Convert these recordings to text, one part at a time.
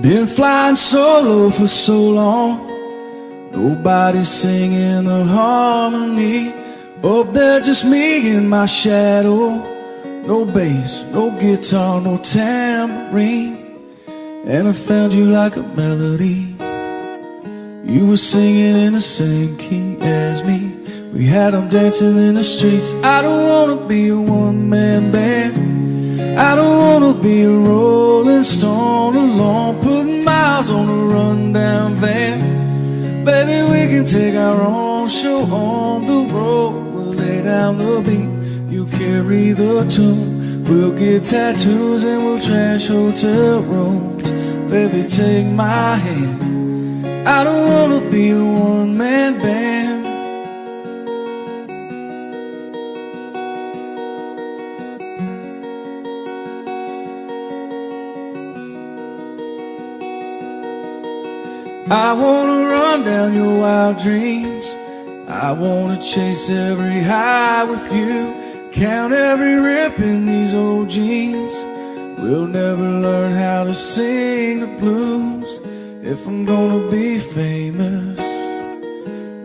Been flying solo for so long, nobody's singing a harmony. Up there just me and my shadow. No bass, no guitar, no tambourine. And I found you like a melody. You were singing in the same key as me. We had them dancing in the streets. I don't wanna be a one-man band. I don't wanna be a rolling stone alone, putting miles on a rundown van. Baby, we can take our own show on the road. We'll lay down the beat, you carry the tune. We'll get tattoos and we'll trash hotel rooms. Baby, take my hand. I don't wanna be a one-man band. I wanna run down your wild dreams. I wanna chase every high with you. Count every rip in these old jeans. We'll never learn how to sing the blues. If I'm gonna be famous,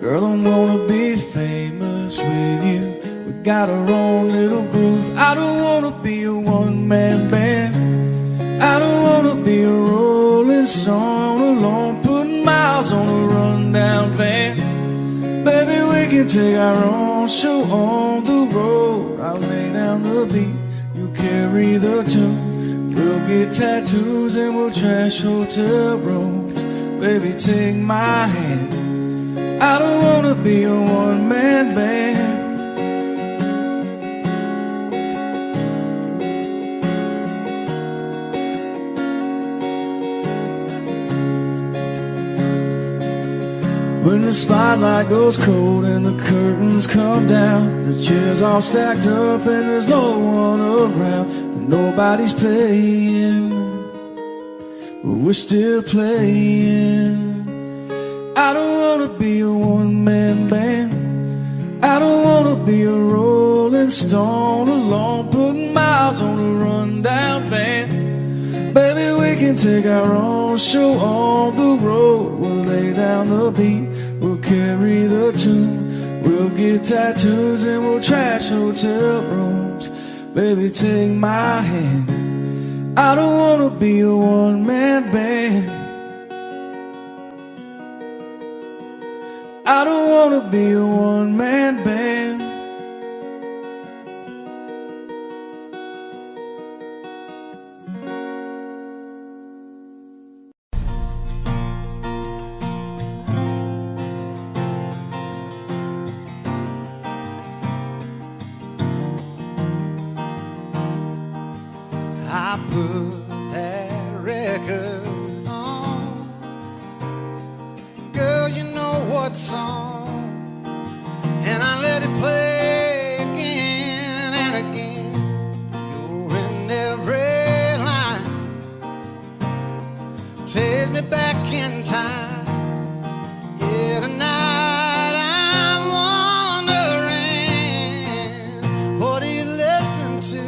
girl, I'm gonna be famous with you. We got our own little groove. I don't wanna be a one-man band. I don't wanna be a rolling stone alone, putting miles on a rundown van. Baby, we can take our own show on the road. I'll lay down the beat, you carry the tune. We'll get tattoos and we'll trash hotel rooms. Baby, take my hand. I don't wanna be a one-man band. When the spotlight goes cold and the curtains come down, the chairs all stacked up and there's no one around, and nobody's paying, but we're still playing. I don't wanna be a one-man band. I don't wanna be a rolling stone alone, putting miles on a rundown van. Baby, we can take our own show on the road. We'll lay down the beat, we'll carry the tune. We'll get tattoos and we'll trash hotel rooms. Baby, take my hand. I don't wanna be a one-man band. I don't wanna be a one-man band. I put that record on. Girl, you know what song. And I let it play again and again. You're in every line. Takes me back in time. Yeah, tonight I'm wondering, what are you listening to?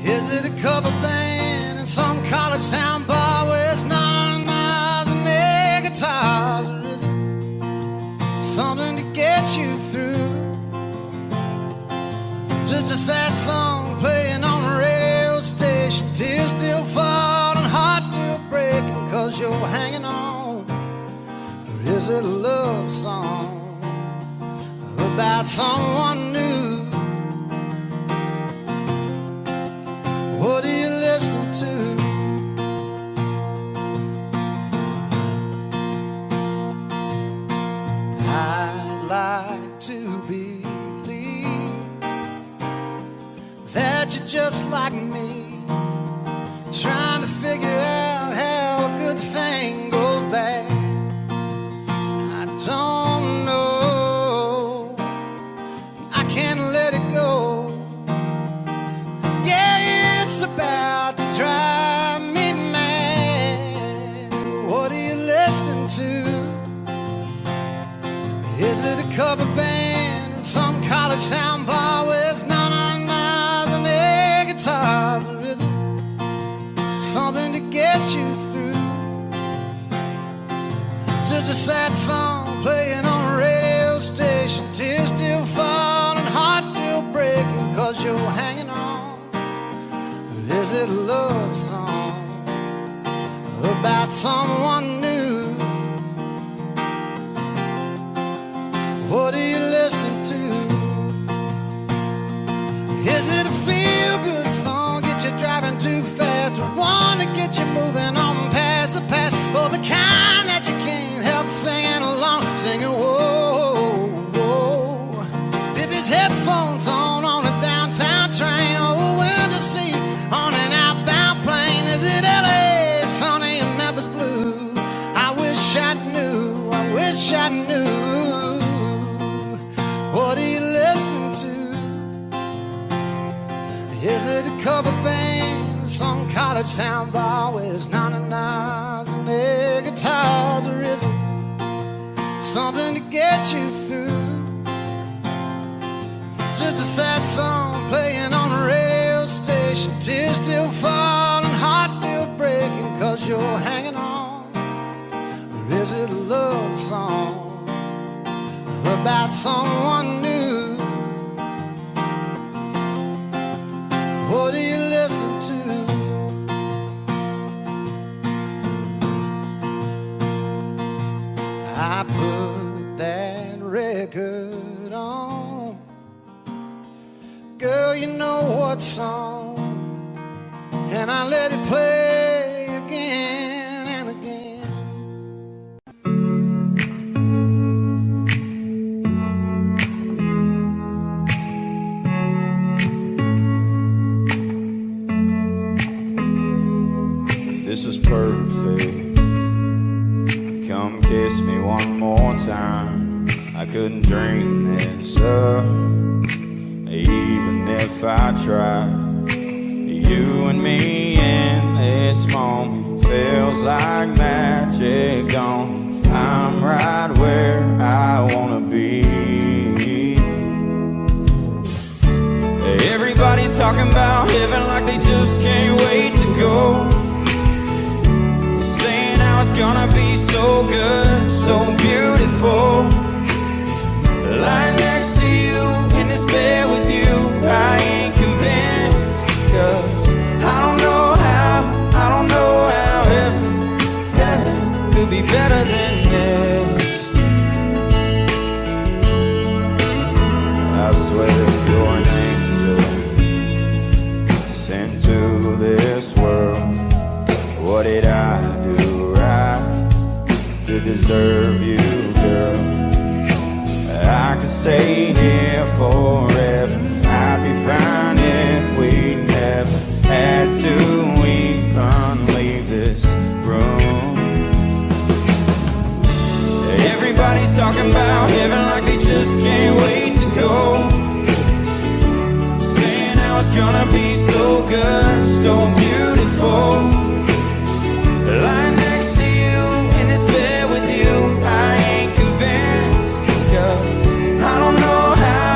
Is it a cover band in some college town bar where it's not knives and air guitars? Or is it something to get you through? Just a sad song playing on a radio station, tears still fall and hearts still breaking 'cause you're hanging on. Or is it a love song about someone new? What are you listening to? I'd like to believe that you're just like me, trying to figure out how a good thing goes bad. I don't know, I can't let it go. It's about to drive me mad. What are you listening to? Is it a cover band in some college town bar where it's none on knives and air guitars? Or is it something to get you through. Just a sad song playing on a radio station. Tears still falling, heart still breaking, 'cause you're hanging on. Is it a love song about someone new? What are you listening to? Is it a feel-good song, get you driving too fast, or one to get you moving on past the past, or the kind that you can't help singing along, singing whoa, whoa. Dip his headphones on a downtown train, or a window seat on an outbound plane. Is it LA, sunny and Memphis blue? I wish I knew, I wish I knew. What are you listening to? Is it a cover band, some college town bar with 99s and air guitars, or is it something to get you through? Just a sad song playing on a radio station. Tears still falling, heart still breaking, 'cause you're hanging on. Or is it a love song about someone new? What are you listening to? I put that record on. Girl, you know what song, and I let it play again and again. This is perfect. Come kiss me one more time. I couldn't dream this up, even if I tried. You and me in this moment feels like magic gone. I'm right where I wanna be. Everybody's talking about heaven like they just can't wait to go. It's gonna be so good, so beautiful. Lying next to you in this bed with you, I ain't convinced, 'cause I don't know how heaven could be better than this. I swear you're an angel sent to this world. What did I do to deserve you, girl? I could stay here forever. I'd be fine if we never had to even leave this room. Everybody's talking about heaven like they just can't wait to go. Saying how it's gonna be so good, so beautiful. Lying next to you in this bed with you, I ain't convinced, 'cause I don't know how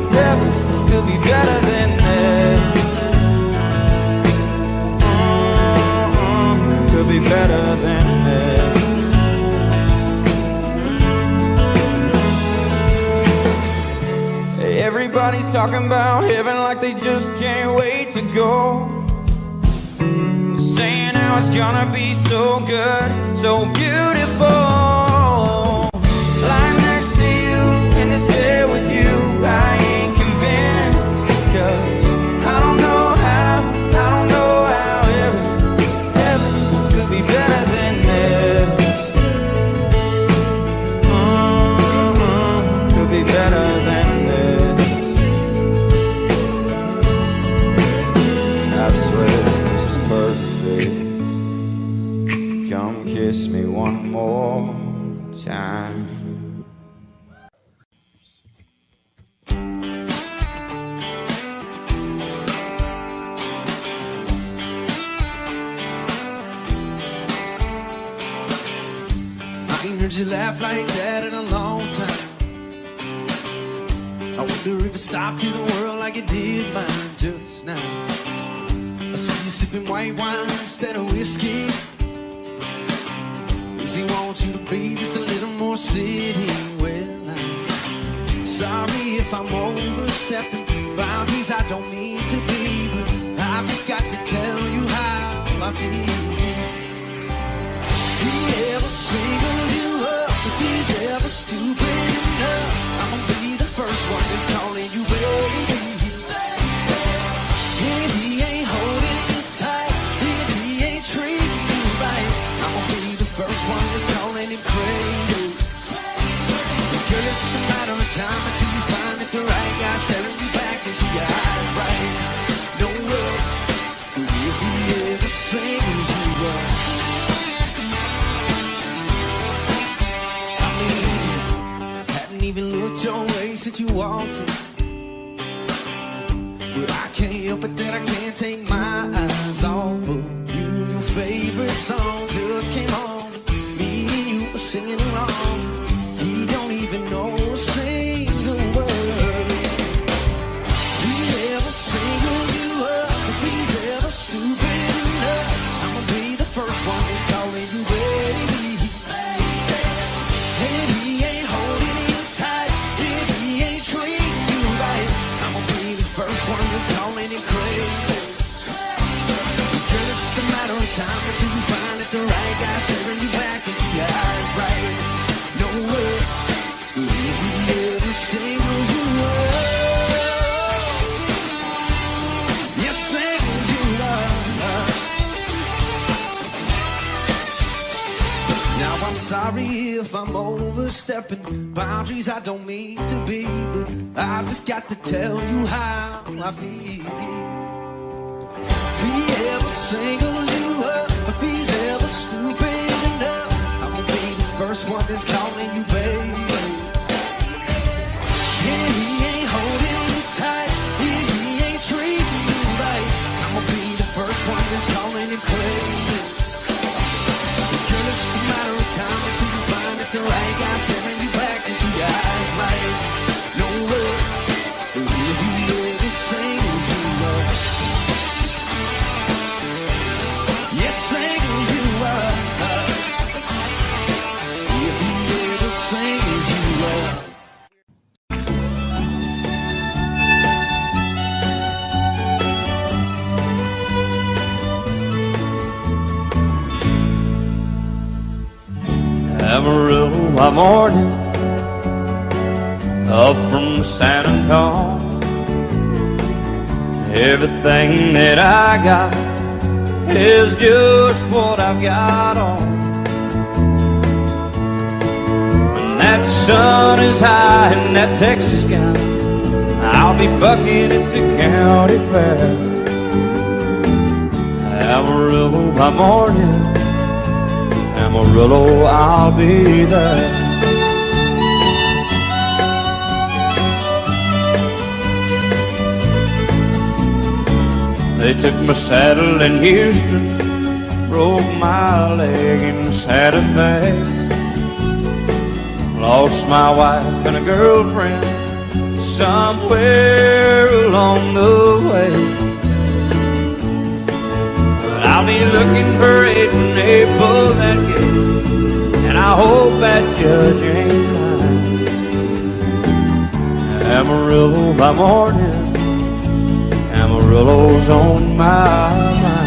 heaven could be better than this. Could be better than this. Everybody's talking about heaven like they just can't wait to go. Saying how it's gonna be so good, so beautiful. Lying next to you in this bed with you, I ain't convinced, 'cause I don't know how heaven could be better than this. Could be better than this. I swear this is perfect. Come kiss me one more time. I ain't heard you laugh like that in a long time. I wonder if it stopped to the world like it did mine just now. I see you sipping white wine instead of whiskey. Does he want you to be just a little more city? Well, I'm sorry if I'm overstepping boundaries I don't need to be, but I've just got to tell you how I feel. If he ever singles you up, if he's ever stupid enough, I'm gonna be the first one that's calling you baby. If he ain't holding you tight, if he ain't treating you right, I'm gonna be the first one that's calling him crazy. Girl, it's just a matter of time until you find that the right guy staring you back into your eyes, right? No love, if he ever singles you up. I mean, haven't even looked your way since you walked in. But I can't help it that I can't take my eyes off of you. Your favorite song just came on. Me and you were singing along. He don't even know a single word. If he ever singles you up, if he's ever stupid enough, I'm gonna be the first one that's calling you baby. And if he ain't holding you tight, if he ain't treating you right, I'm gonna be the first one that's calling him crazy. 'Cause girl, it's just a matter of time until you find that the right guy staring you back into your eyes, right? No words, if he ever singles you up, yes, singles you up. Now I'm sorry if I'm overstepping boundaries I don't mean to be, but I just got to tell you how I feel. If he ever singles you up, if he's ever stupid enough, I'm gonna be the first one that's calling you baby. And he ain't holding you tight, if he ain't treating you right, I'm gonna be the first one that's calling him crazy. 'Cause girl, it's just a matter of time until you find that the right guy staring you back into your eyes, right? No love, if he ever singles you up. Yes, singles you up. If he ever singles you up. Amarillo by morning, up from San Antonio. Everything that I got is just what I've got on. When that sun is high in that Texas sky, I'll be bucking it to County Fair. Amarillo by morning, Amarillo, I'll be there. They took my saddle in Houston, broke my leg in Santa Fe. Lost my wife and a girlfriend somewhere along the way. But I'll be looking for it when they pull that gate, and I hope that judge ain't lying. Amarillo by morning, Amarillo's on my mind.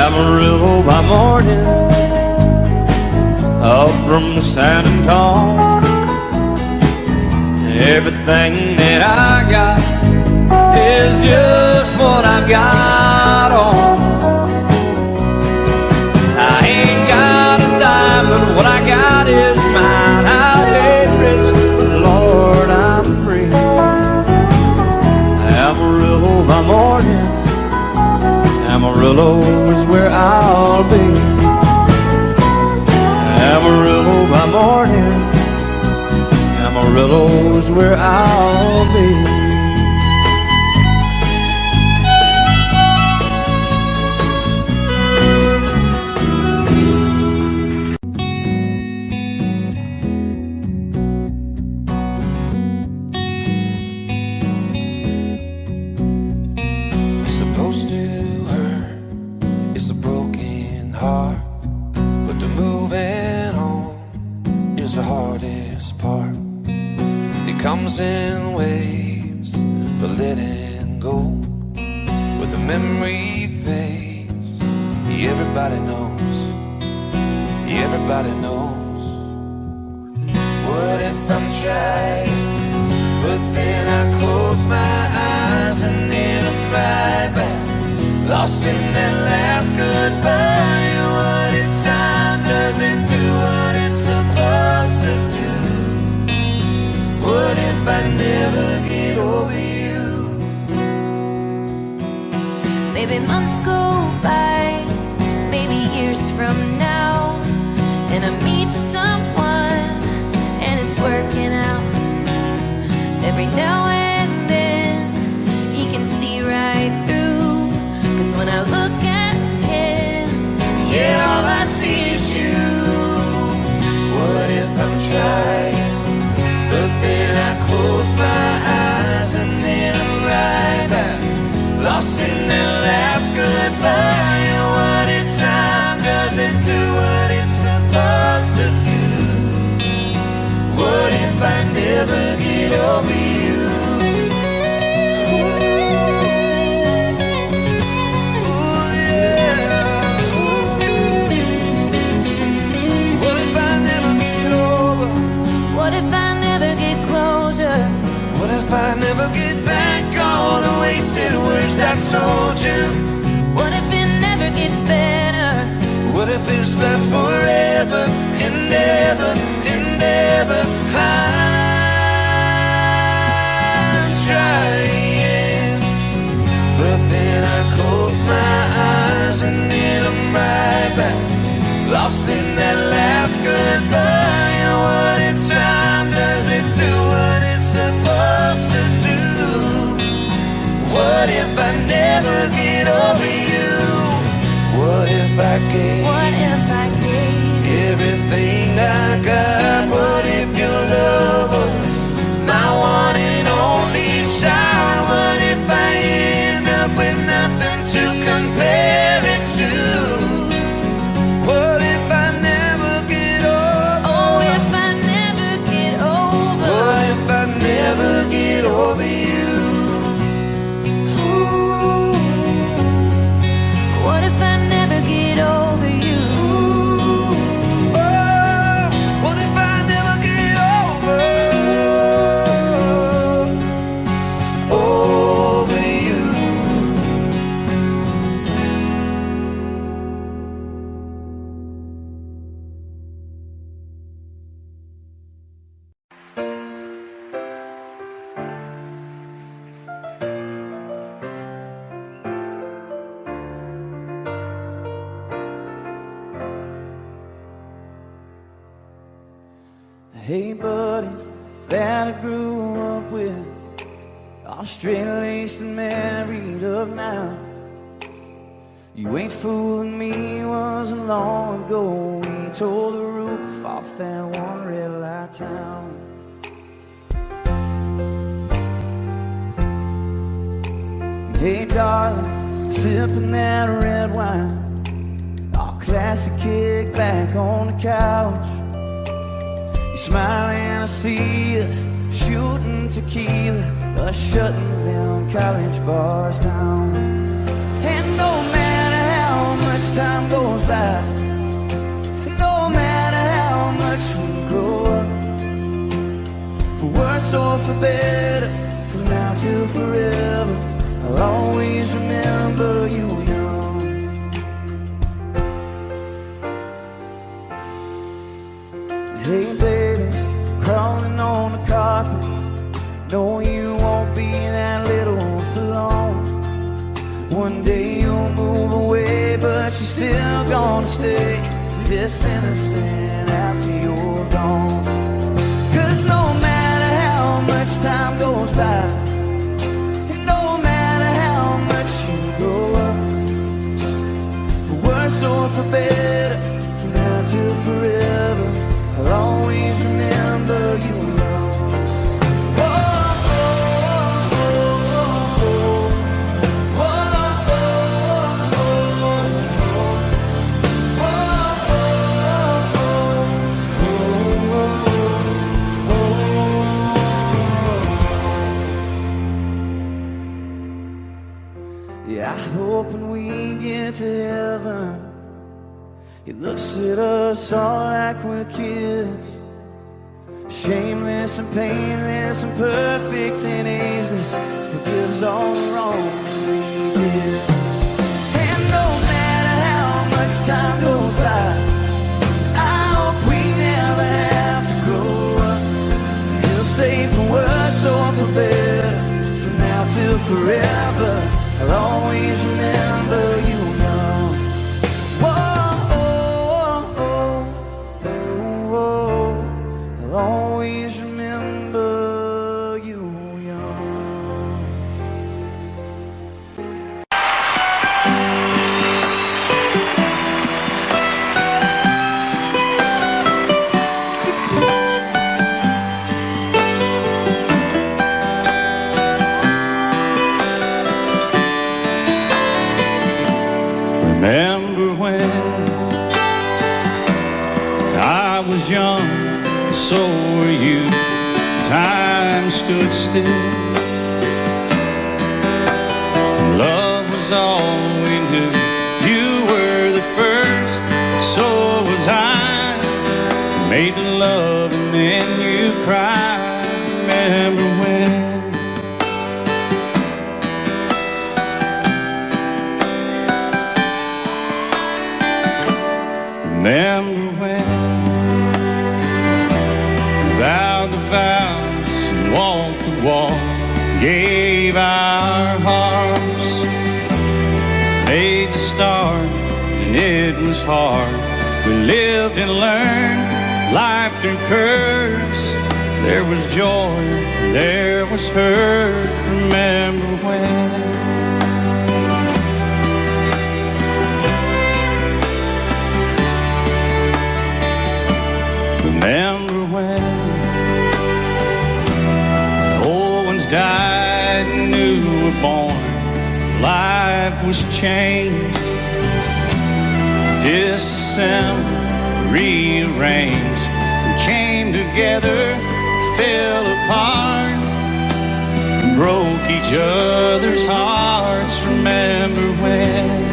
Amarillo by morning, up from the San Antonio. Everything that I got is just what I've got on. I ain't got a dime, but what I got is mine. I ain't rich, but Lord, I'm free. Amarillo by morning, Amarillo is where I'll be. Amarillo by morning, Amarillo's where I'll be. waves, but letting go. Where the memory fades, everybody knows, everybody knows. What if I'm trying, but then I close my eyes and then I'm right back, lost in that last goodbye. What if time doesn't do what it's supposed to do? What if I never get over you? Maybe months go by, maybe years from now, and I meet someone and it's working out. Every now and then he can see right through, 'cause when I look at him, yeah, all I see is you. What if I'm trying, but then I close my eyes and then I'm right back, lost in that last goodbye. What if time doesn't do what it's supposed to do? What if I never get over you? Ooh, yeah. What if I never get over? what if I never get closure? What if I never get back all the wasted words I told you? What if it never gets better? What if this lasts forever and ever and ever? I'm trying, but then I close my eyes and then I'm right back, lost in that last goodbye. What if time doesn't do what it's supposed to do? What if I never get over you? What if I gave, What if I gave everything I got? What if your love was my one and only shot? What if I end up with nothing to compare it to? What if I never get over? Oh, if I never get over. What if I never get over you? Ooh. What if I never get over you? What if I never get over you? Hey buddies that I grew up with, all straight-laced and married up now. You ain't fooling me, wasn't long ago we tore the roof off that one red light town. Hey darling, sipping that red wine, all classic kick back on the couch. Smiling, I see you shooting tequila, shutting down college bars down. And no matter how much time goes by, no matter how much we grow up, for worse or for better, from now till forever, I'll always remember you young. Hey baby, crawling on the carpet, no you won't be that little for long. One day you'll move away, but you're still gonna stay this innocent after you're gone. 'Cause no matter how much time goes by, and no matter how much you grow up, for worse or for better, from now till forever, I'll always remember you alone. Yeah, I hope when we get to heaven, He looks at us all like we're kids, shameless and painless and perfect and ageless, forgives all the wrong we did. And no matter how much time goes by, I hope we never have to grow up. He'll say for worse or for better, from now till forever, I'll always remember you young. Whoa, oh, oh, oh, oh. I'll always remember you young. Remember when I was young, so were you. Time stood still. Love was all we knew. You were the first, so was I. Made love and then you cried. Remember when? Remember when we vowed the vows and walked the walk, gave our hearts, made the start, and it was hard. We lived and learned life through curves. There was joy, there was hurt. Remember when? Remember when old ones died and new were born. Life was changed, disassembled, rearranged. We came together, fell apart, broke each other's hearts. Remember when?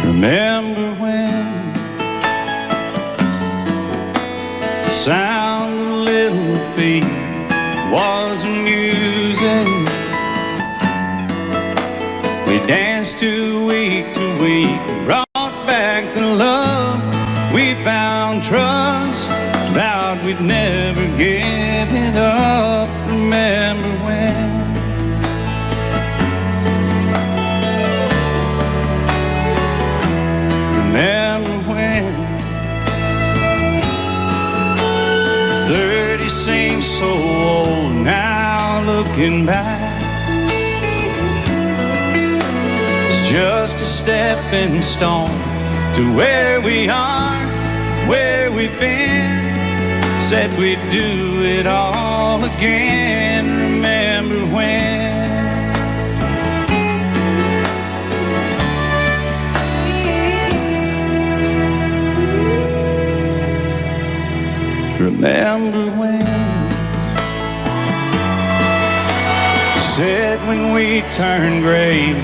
Remember when the sound of little feet was music? We danced to week, brought back the love. We found trust, vowed we'd never give it up. Remember when? Remember when 30 seems so old now, looking back. It's just a stepping stone to where we are, where we've been. Said we'd do it all again. Remember when? Remember when? Said when we turn gray,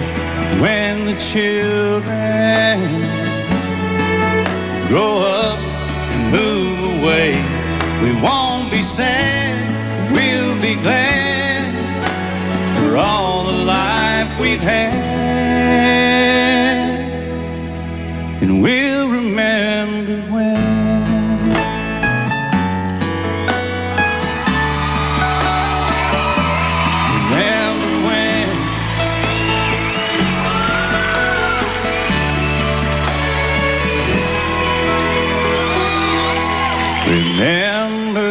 when the children grow up and move away, we won't be sad, we'll be glad for all the life we've had. And we'll remember when. Remember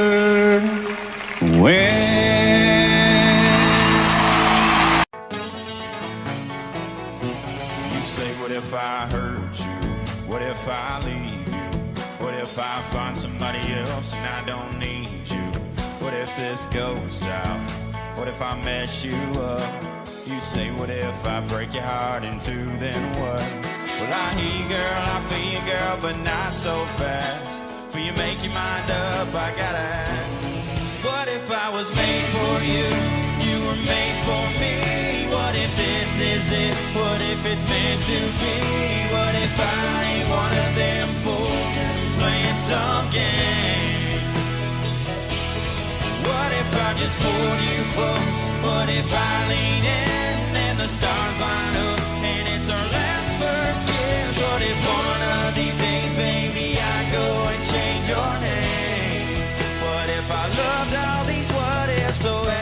I find somebody else and I don't need you? What if this goes south? What if I mess you up? You say, what if I break your heart in two, then what? Well, I hear you, girl, I feel you, girl, but not so fast. Before you make your mind up, I gotta ask. What if I was made for you? You were made for me. What if this is it? What if it's meant to be? What if I ain't one of them fools just playing some game? What if I just pulled you close? What if I lean in and the stars line up and it's our last first kiss? What if one of these days, baby, I go and change your name? What if I loved all these what ifs away?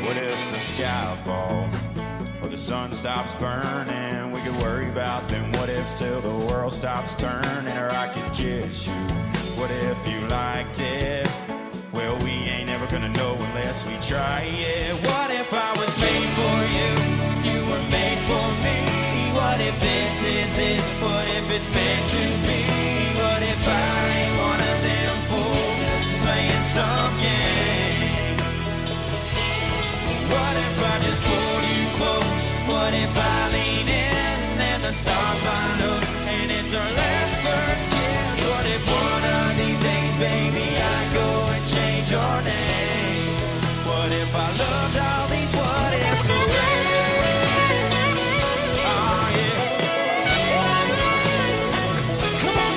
What if the sky falls or the sun stops burning? We could worry about them what ifs till the world stops turning. Or I could kiss you. What if you liked it? Well, we ain't ever gonna know unless we try it. What if I was made for you? You were made for me. What if this is it? What if it's meant to be? What if I ain't one of them fools just playing some game? What if I just pulled you close? What if I lean in and the stars line up and it's our last first kiss? What if one of these days, baby, I go and change your name? What if I loved all these what ifs away? Oh yeah. Come on.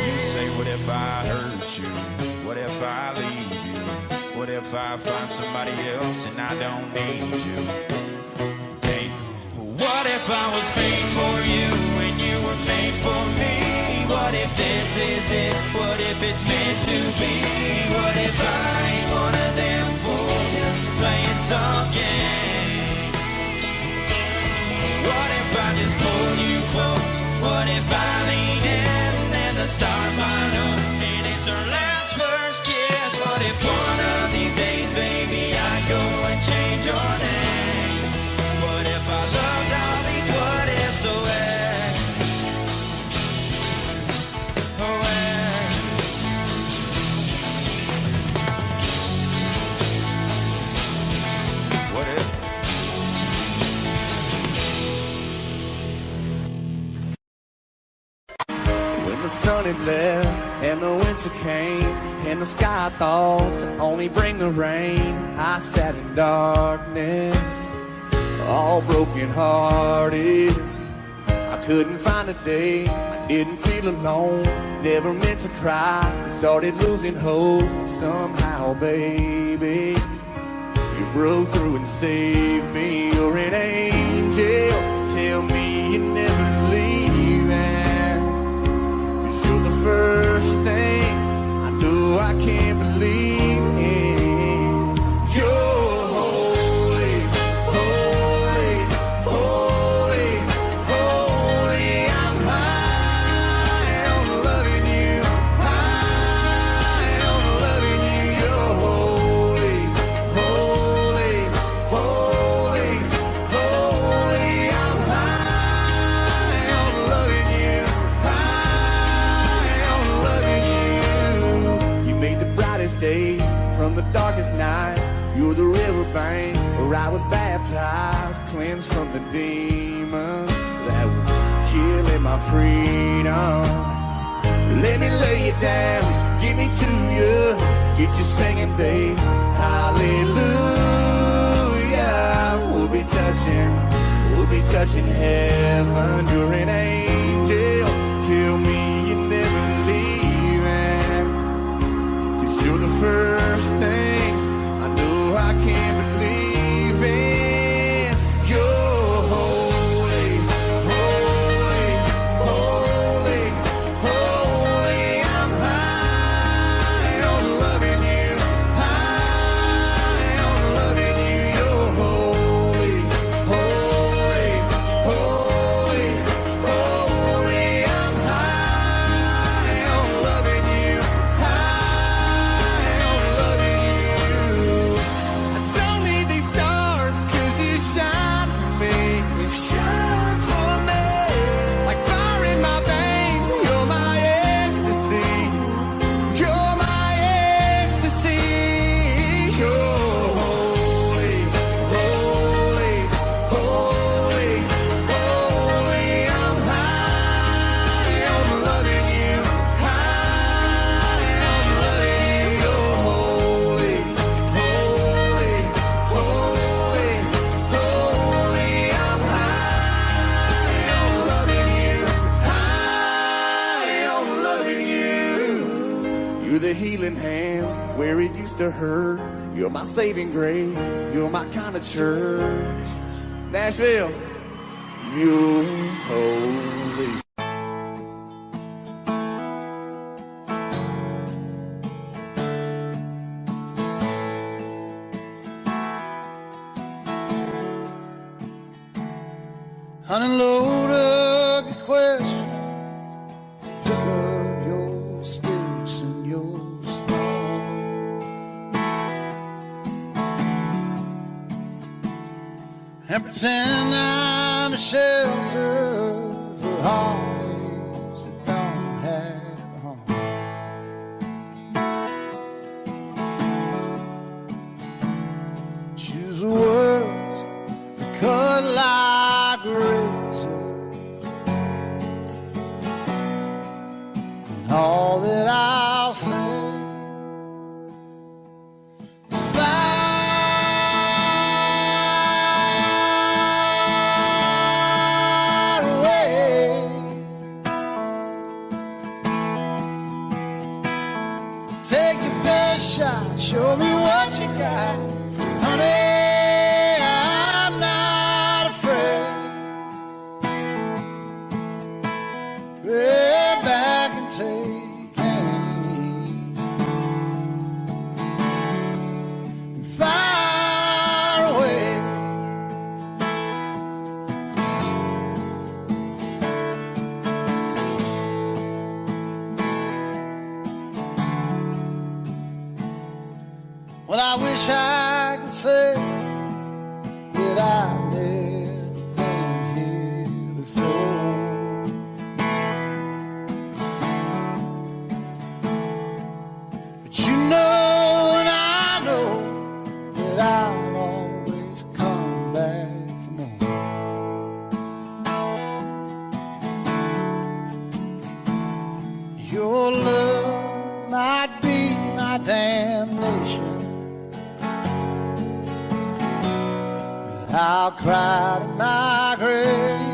You say, what if I hurt you? What if I leave you? What if I find somebody else and I don't need you? Hey, what if I was made for you and you were made for me? What if this is it? What if it's meant to be? What if I ain't one of them fools just playing some game? What if I just pull you close? What if I lean in and the stars line up and it's our last first kiss? What if one of these days, baby, I go and change your name? What if I loved all these what ifs away? Away. What if? When the sun had left and the winter came and the sky thought to only bring the rain, I sat in darkness, all broken hearted. I couldn't find a day, I didn't feel alone, never meant to cry, started losing hope. Somehow, baby, you broke through and saved me. You're an angel, tell me you're never leaving. 'Cause you're the first thing I know I can't believe in. You're holy, holy, holy, holy. I'm high on loving you, high on loving you. You're holy, holy, holy, holy. I'm high on loving you, high on loving you. You made the brightest days from the darkest nights. You're the riverbank where I was baptized, cleansed from the demons that were killing my freedom. Let me lay you down, give me to you, get you singing, babe. Hallelujah. We'll be touching heaven. You're an angel, tell me you're never leaving. 'Cause you're the first thing I know I can't believe in. You're holy, holy, holy, holy. I'm high on loving you, high on loving you. You're holy, holy, holy, holy. the healing hands where it used to hurt. You're my saving grace. You're my kind of church. Nashville, you're holy. Unload up your questions, pick up your sticks and your stone, and pretend I'm a shelter for heartaches that don't have a home. Choose the words that cut like razor, and all that I'll say is fire away. Take your best shot, show me what you got, honey. Back and take aim and fire away. Well, I wish I could say that I've never been here before. I'll always come back for more. Your love might be my damnation, but I'll cry to my grave.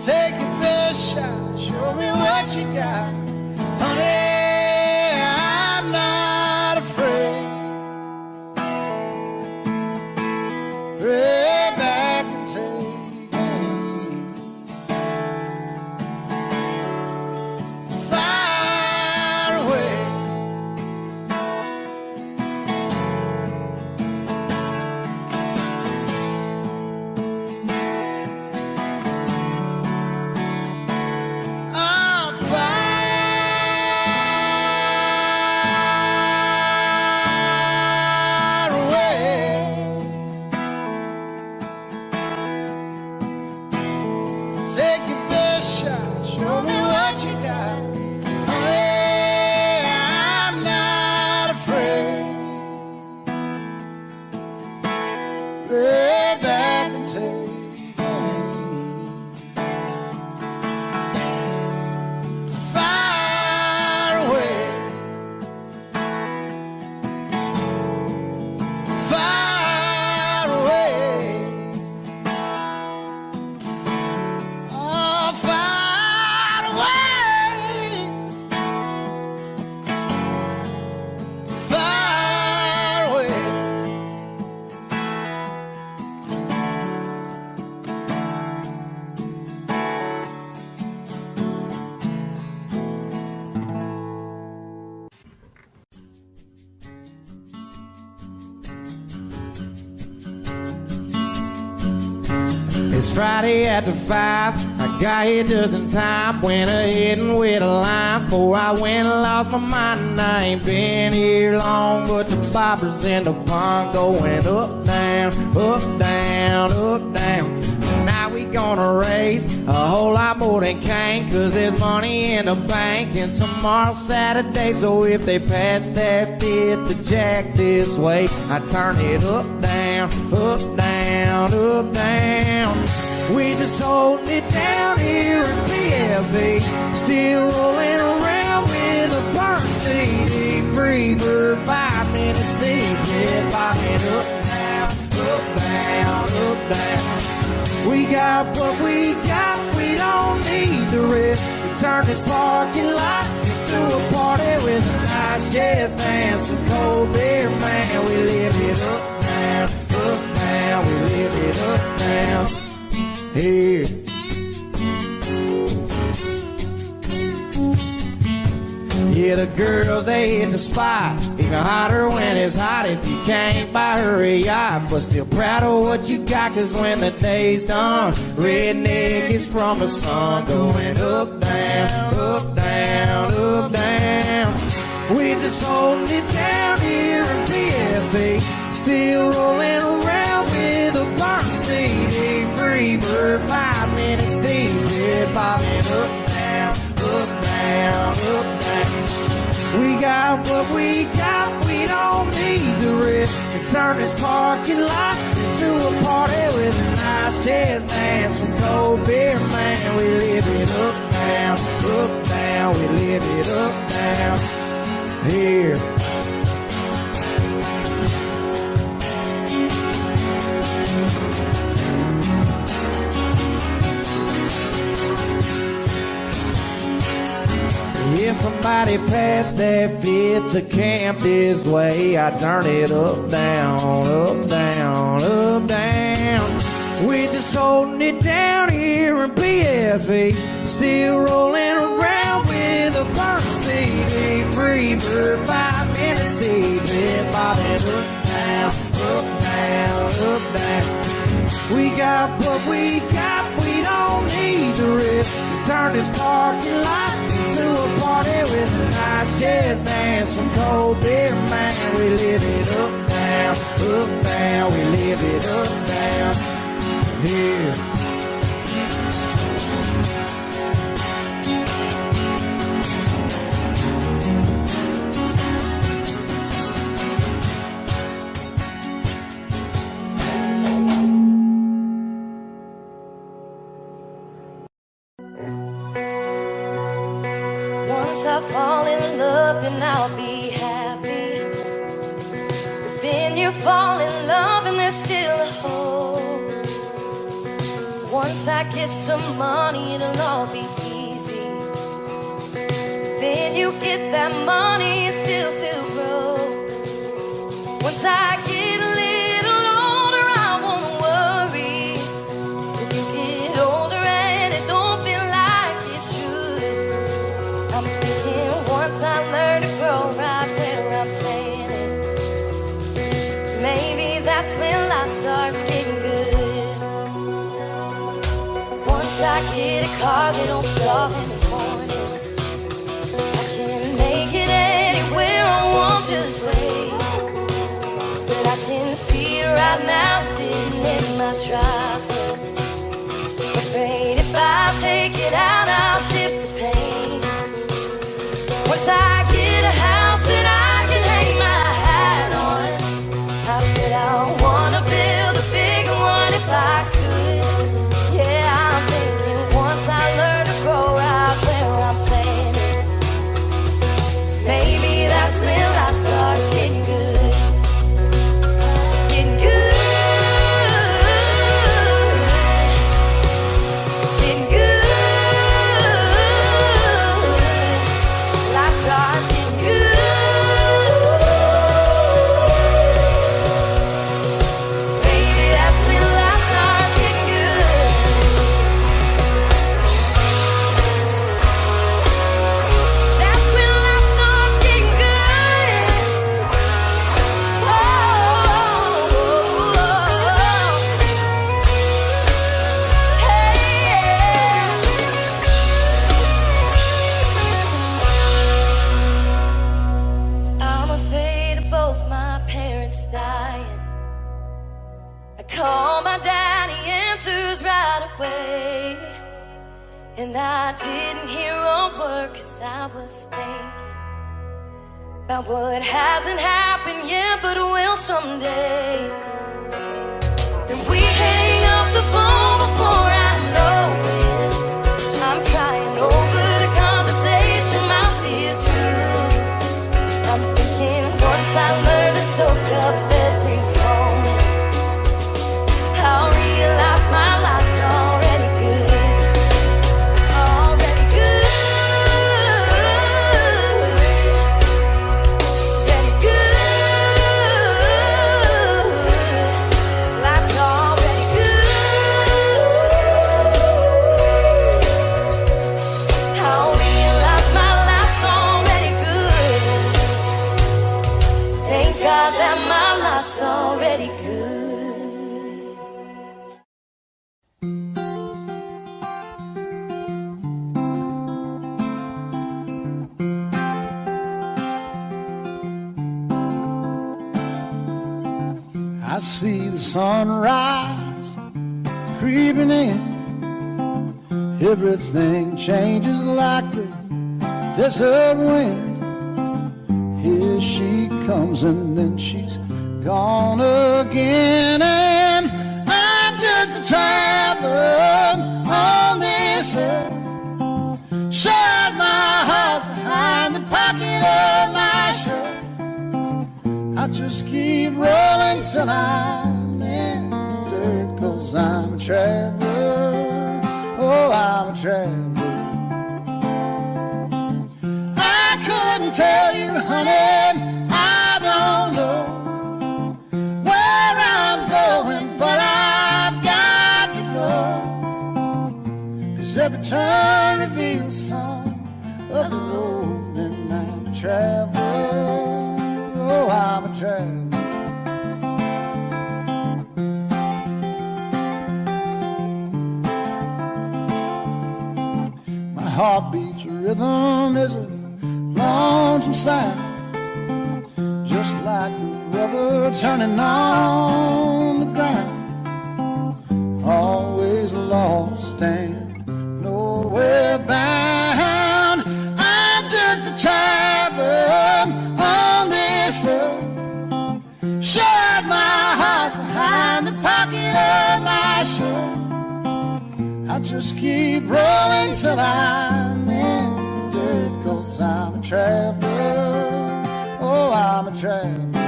Take your best shot, show me what you got, honey. I'm not afraid. Pray back and take aim. Fire away. Take your best shot, show me what you got, honey. I'm not afraid. Lay back and take aim. Fire away. Fire away. It's Friday after 5. I got here just in time. Went ahead and with a line before I went and lost my mind. I ain't been here long, but the boppers in the pond going up, down, up, down, up, down. Tonight we gonna raise a whole lot more than can, 'cause there's money in the bank, and tomorrow's Saturday. So if they pass that fifth to Jack this way, I turn it up, down, up, down, up, down. We just holding it down here in BFB, still rolling around with a burnt CD. free bird, 5 minutes sleep, yeah, bobbing up, down, up, down, up, down. We got what we got, we don't need the rest. We turn this parking lot into a party with a nice jazz band, some cold beer, man. We live it up, down, we live it up, down. Here. Yeah, the girls, they hit the spot. Even hotter when it's hot if you can't buy her a yacht. But still proud of what you got, cause when the day's done, redneck is from the sun. Going up, down, up, down, up, down. We just holding it down here in PFA. Still rolling around with a burnt CD. Free bird, 5 minutes deep. Yeah, bobbing up, down, up, down, up, down. We got what we got, we don't need the rest. We turn this parking lot into a party with a nice jazz band, some cold beer, man. We live it up, down, we live it up, down. Here. Yeah, somebody passed that fit to camp this way. I turn it up, down, up, down, up, down. We just holding it down here in BFE. Still rolling around with a burnt CD. Free bird, 5 minutes deep. Yeah, bobbing up, down, up, down, up, down. We got what we got, we don't need the rest. We turn this parking lot to a party with a nice jazz band, some cold beer, man. We live it up, down, we live it up, down. Here. Once I fall in love, then I'll be happy. But then you fall in love and there's still a hole. Once I get some money, it'll all be easy. Then you get that money and still feel broke. Once I get a little older, I won't worry. If you get older and it don't feel like it should, I'm thinking once I learn to grow right where I'm planted, maybe that's when life starts getting good. Once I get a car that don't stop in the morning, I can make it anywhere I want, just wait. But I can see it right now sitting in my driveway. Afraid if I take it out, I'll ship the pain. Once I get a house that I can hang my hat on, I bet I wanna build a bigger one if I could. Yeah, I'm thinking once I learn to grow right where I'm planted, maybe that's when life starts getting good. Getting good. Getting good. Life starts getting good. Maybe that's when life starts getting good. That's when life starts getting good. Oh, I'm afraid of both my parents dying. I call my dad, he answers right away. And I didn't hear a word 'cause I was thinking about what hasn't happened yet but will someday. Then we hang up the phone before I know it. I'm crying over the conversation, my fear too. I'm thinking up every moment. I realize my life's already good. Already good. Already good. Life's already good. I realize my life's already good. Thank God that my life's already good. I see the sunrise creeping in. Everything changes like the desert wind. Here she comes and then she's gone again. And I'm just a traveler on this earth. Shows my heart behind the pocket of my shirt. I just keep rolling till I'm in the dirt, 'cause I'm a traveler. Oh, I'm a traveler. I couldn't tell you, honey, I don't know where I'm going, but I've got to go. 'Cause every turn reveals some of the road, and I'm a traveler. Oh, I'm a traveler. My heartbeat's rhythm is a lonesome sound, just like the rubber turning on the ground. Always lost and nowhere bound. I'm just a traveler on this earth. Shut my heart behind the pocket of my shirt. I just keep rolling till I'm in the dirt, 'cause I'm a traveler. Oh, I'm a traveler.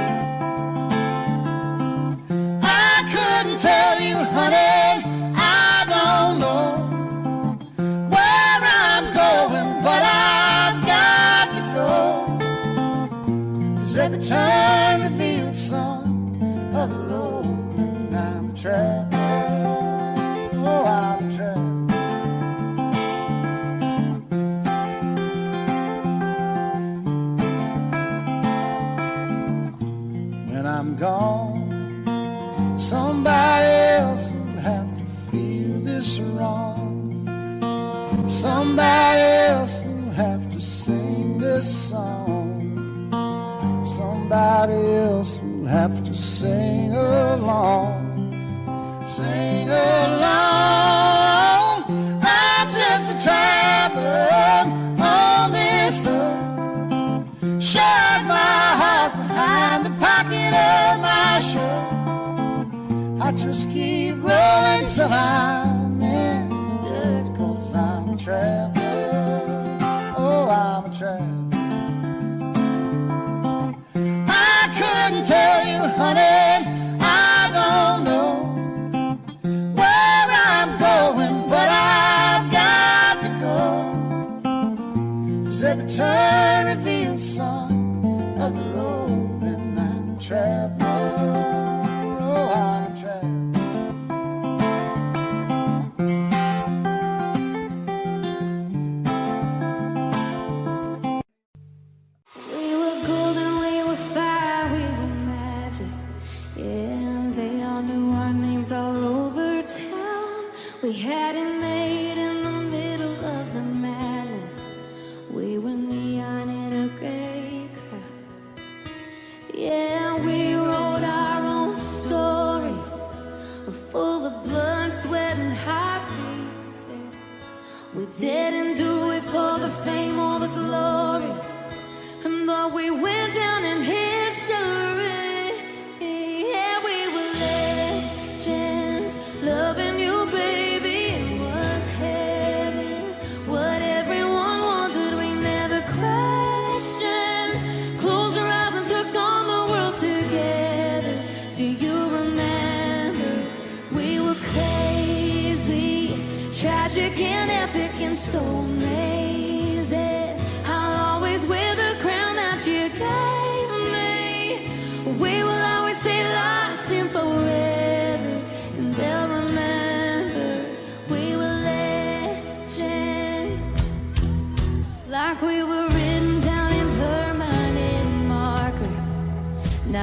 I couldn't tell you, honey, I don't know where I'm going, but I've got to go. 'Cause every turn reveals some of the road, and I'm a traveler. Oh, I'm a traveler. When I'm gone, somebody else will have to feel this wrong. Somebody else will have to sing this song. Somebody else will have to sing along. Sing along. I'm just a traveler on this earth. Shut my heart behind the pocket of my shirt. I just keep rolling till I'm in the dirt, 'cause I'm a traveler. Oh, I'm a traveler. I couldn't tell you, honey, I don't know where I'm going, but I've got to go. 'Cause every turn reveals some of the road, and I'm a traveler. Oh, I'm a traveler. We were golden, we were fire, we were magic. Yeah, and they all knew our names all over town. We had it made in the middle of the madness. We were neon in a gray crowd. Yeah, we wrote our own story, full of blood, sweat, and heartbeats. Yeah. We didn't do it for the fame or the glory, but we went down in history. Yeah, we were legends, loving you, baby. It was heaven. What everyone wanted, we never questioned. Closed our eyes and took on the world together.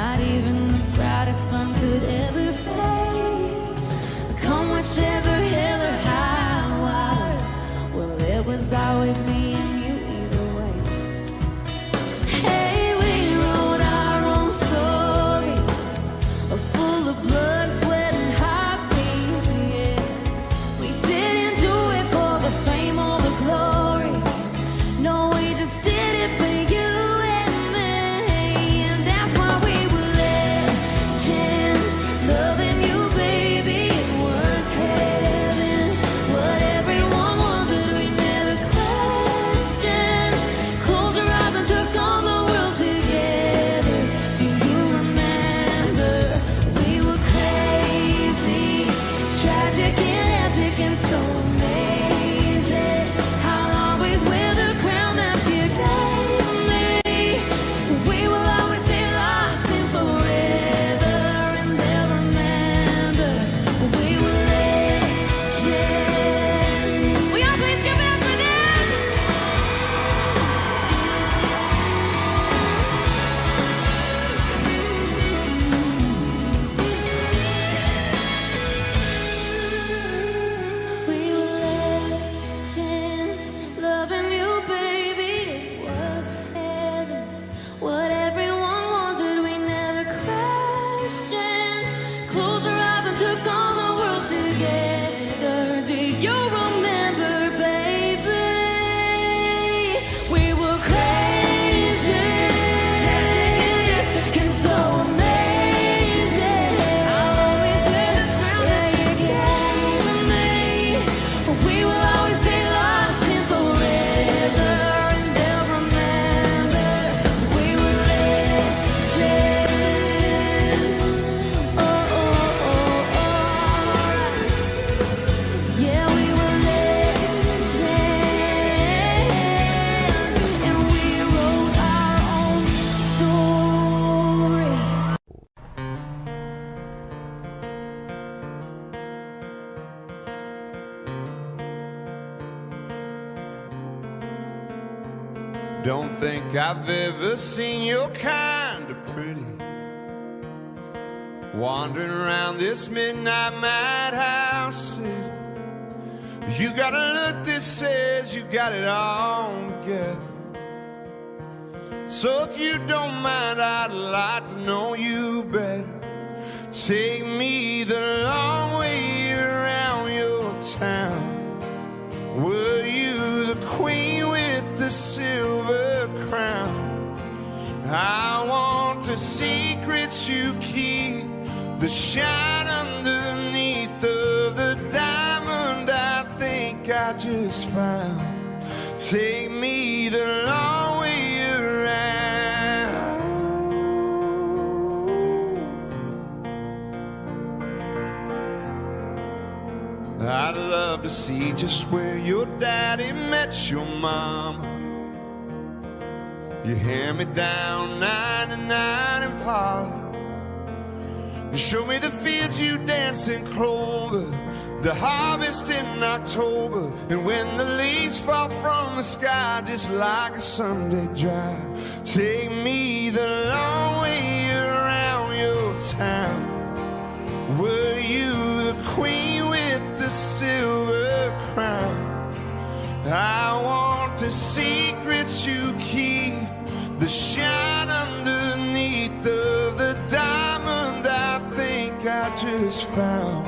not even the brightest sun could ever fade. Come whichever hill or high water, well, it was always me and you either way. Hey, we wrote our own story, full of blood, sweat, and heartbeats, yeah. We didn't do it for the fame or the glory. No, we just did it for you and me. And that's why we were legends, loving you, baby. It was heaven. What everyone wanted, we never questioned. Closed our eyes and took on the world together. Do you remember? We were crazy, tragic and epic and so amazing. I'll always wear the crown that you gave me. We will always stay lost in forever, and they'll remember we were legends. Will y'all please give it up for them? We were legends, loving you, baby. It was heaven. What everyone wanted, we never questioned. Closed our eyes and took on the world together. Do you remember, baby? We were crazy and so amazing. I'll always wear the crown that you gave me. We will always stay lost in forever, and they'll remember we were legends. Oh, oh, oh, oh. Yeah, we were legends, and we wrote our own story. Don't think I've ever seen your kind of pretty, wandering around this midnight madhouse city. You got a look that says you got it all together. So if you don't mind, I'd like to know you better. Take me the long way around your town. Were you the queen with the silver crown? I want the secrets you keep, the shine underneath of the diamond I think I just found. Take me the long way around. I'd love to see just where your daddy met your mama. You hand me down 99 Impala. You show me the fields you danced in clover, the harvest in October, and when the leaves fall from the sky just like a Sunday drive. Take me the long way around your town. Were you the queen with the silver crown? I want the secrets you keep, the shine underneath of the diamond I think I just found.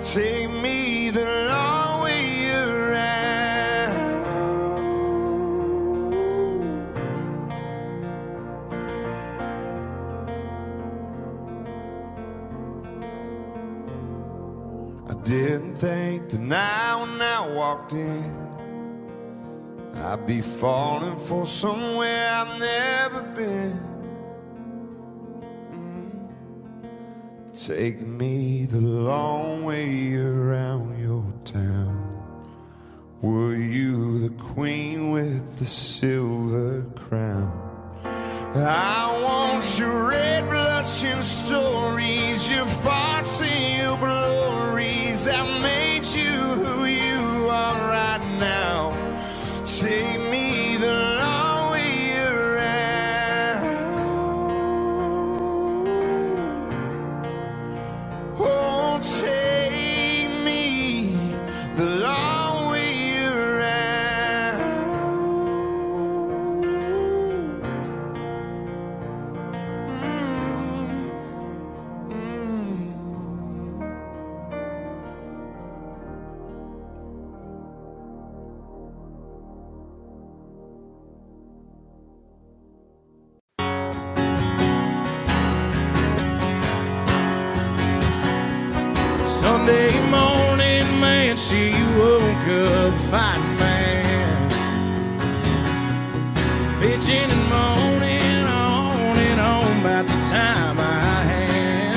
Take me the long way around. I didn't think that now when I walked in I'd be falling for somewhere I've never been. Take me the long way around your town. Were you the queen with the silver crown? I want your red blushing stories, your farts and your glories that made you who you are right now. Take me the long way around. Sunday morning, man, she woke up fighting man, bitching and moaning on and on about the time I had.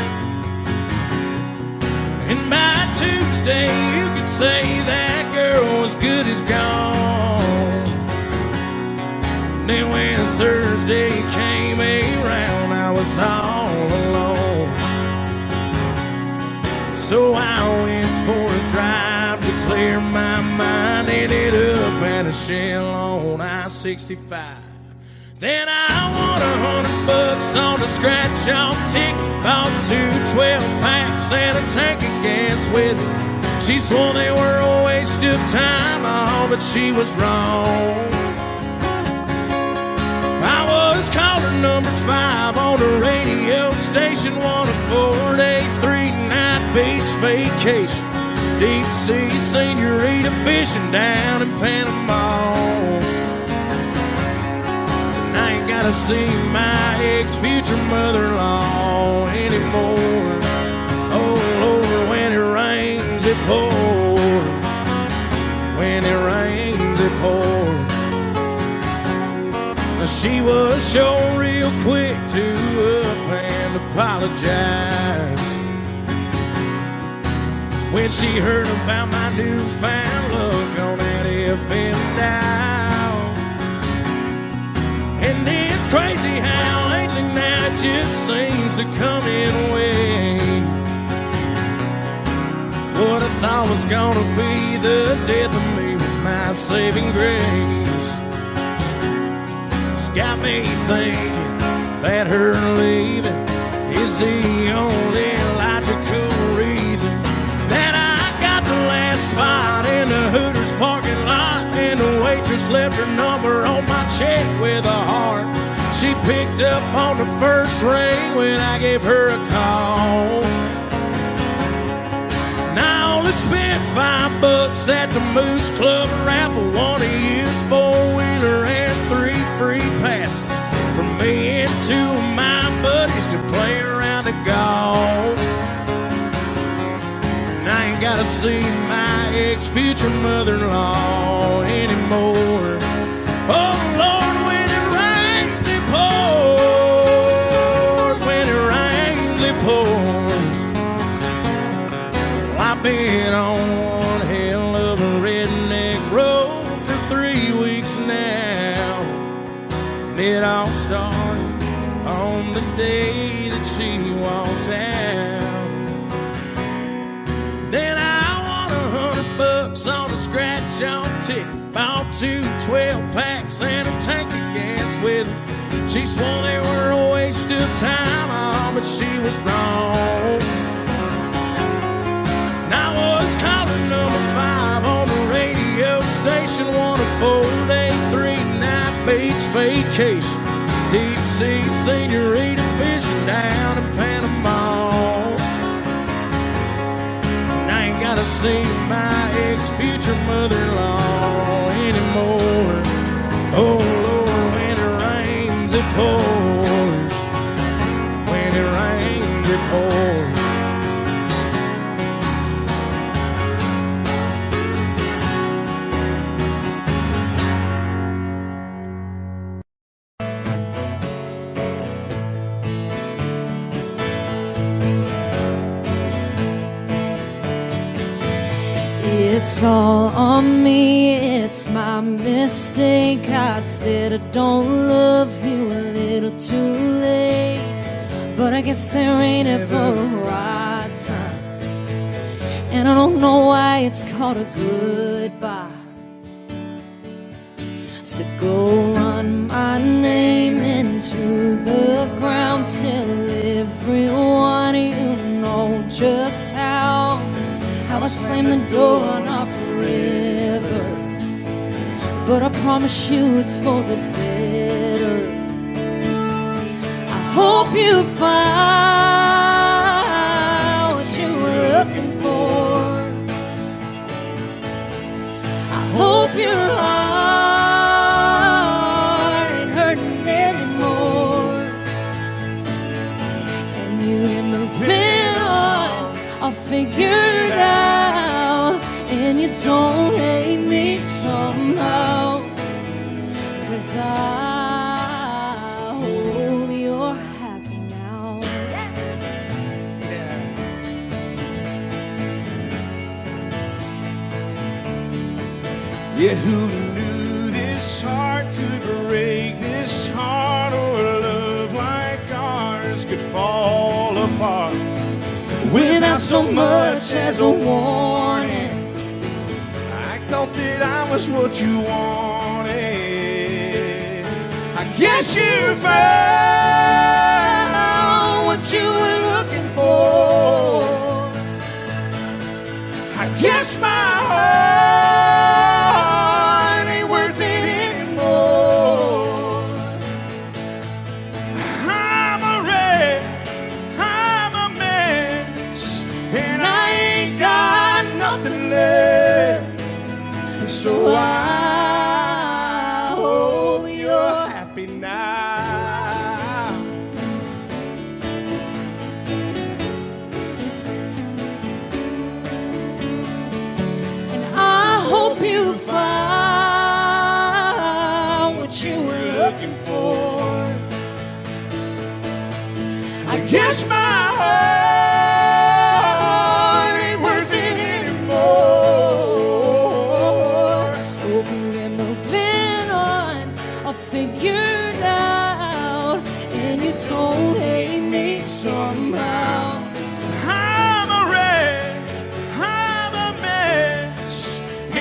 And by Tuesday, you could say that girl was good as gone. Then when Thursday came around, I was all alone. So I went for a drive to clear my mind. Ended up at a shell on I-65. Then I won $100 on a scratch-off ticket. Bought 2 12-packs and a tank of gas with it. She swore they were a waste of time, oh, but she was wrong. I was caller number 5 on the radio station, won a 4-day, 3-night beach vacation. Deep sea senorita fishing down in Panama. And I ain't gotta see my ex-future mother-in-law anymore. Oh Lord, when it rains it pours. When it rains it pours. She was sure real quick to up and apologize when she heard about my newfound love on that FM dial. And it's crazy how lately now it just seems to come in waves. What I thought was gonna be the death of me was my saving grace. Got me thinking that her leaving is the only logical reason that I got the last spot in the Hooters parking lot, and the waitress left her number on my check with a heart. She picked up on the first ring when I gave her a call. Now I only spent $5 at the Moose Club raffle, one to use 4-wheeler and 3 free passes for me and 2 of my buddies to play around the golf. And I ain't gotta see my ex-future mother-in-law anymore. Oh Lord, when it rains it pours. When it rains it pours. Well, I've been on one hell of a redneck road for 3 weeks now. It all started on the day that she walked out. Then I won $100 on a scratch-off ticket. Bought 2 12-packs and a tank of gas with her. She swore they were a waste of time, oh, but she was wrong. And I was caller number 5 on the radio station, won a 4-day, 3-night beach vacation. Deep sea senorita fishing down in Panama. And I ain't gotta see my ex-future mother-in-law anymore. Oh Lord, when it rains it pours. When it rains it pours. It's all on me, it's my mistake. I said I don't love you a little too late, but I guess there ain't ever a right time, and I don't know why it's called a goodbye. So go run my name into the ground, tell everyone you know just how I slammed the door on our forever. But I promise you it's for the better. I hope you find what you were looking for. I hope your heart ain't hurting anymore, and you can move it I figured out, and you don't hate me somehow, 'cause I hope you're happy now. Yeah, who knew this heart could break this heart, or love like ours could fall apart Without so much as a warning. I thought that I was what you wanted. I guess you found what you were looking for. I guess my heart ain't worth it anymore. I'm a wreck, I'm a mess, and I ain't got nothing left. So I hope you're happy now. And I hope you find what you were looking for. I guess my heart ain't worth it anymore. Hope you get moving on. I figured out, and you don't hate me somehow. I'm a wreck, I'm a mess,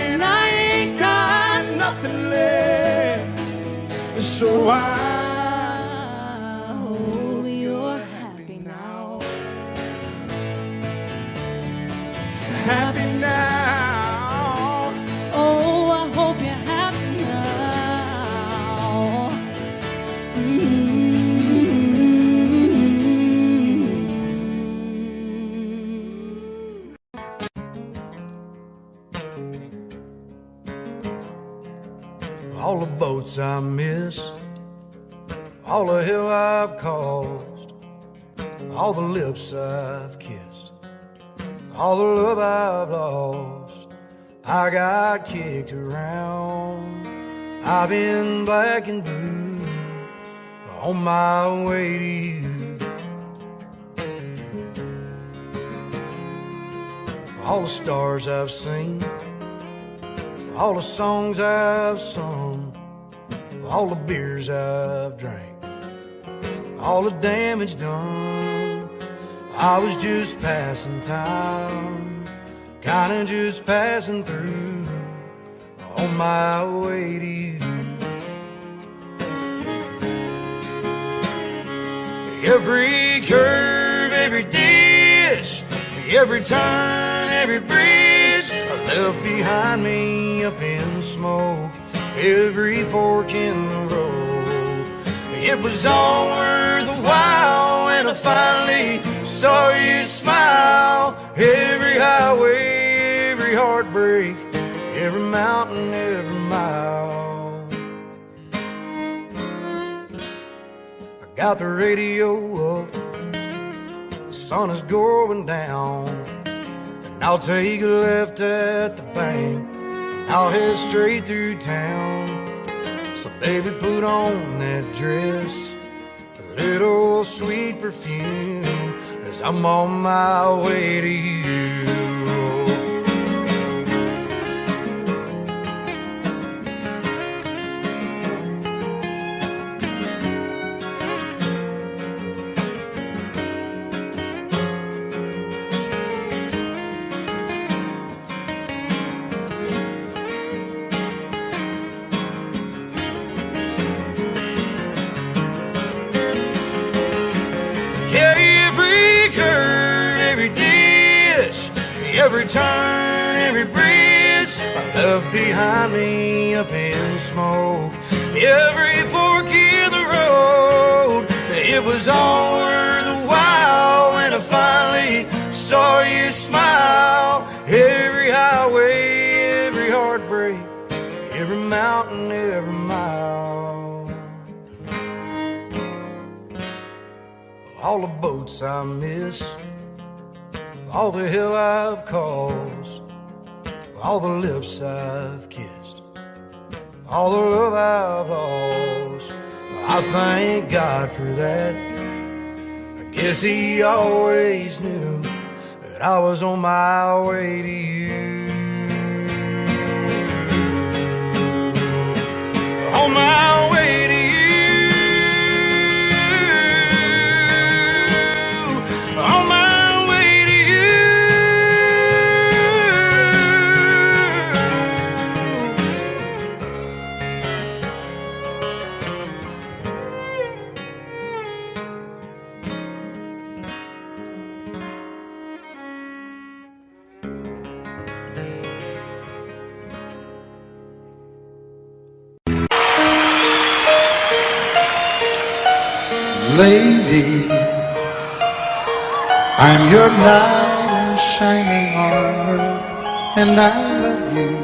and I ain't got nothing left. So I hope you're happy now. happy now. Oh, I hope you're happy now. All the boats I miss, all the hell I've caused, all the lips I've kissed, all the love I've lost. I got kicked around, I've been black and blue, on my way to you. All the stars I've seen, all the songs I've sung, all the beers I've drank, all the damage done. I was just passing time, kinda just passing through, on my way to you. Every curve, every ditch, every turn, every bridge I left behind me up in smoke, every fork in the road. It was all worth a while when I finally saw you smile. Every highway, every heartbreak, every mountain, every mile. I got the radio up, the sun is going down, and I'll take a left at the bank, I'll head straight through town. So baby, put on that dress, a little sweet perfume, as I'm on my way to you. Every turn, every bridge I left behind me up in smoke, every fork in the road. It was all worth a while when I finally saw you smile. Every highway, every heartbreak, every mountain, every mile. All the boats I miss, all the hill I've caused, all the lips I've kissed, all the love I've lost. I thank God for that. I guess He always knew that I was on my way to you. On my way to you. On my way to you. Lady, I'm your knight in shining armor, and I love you.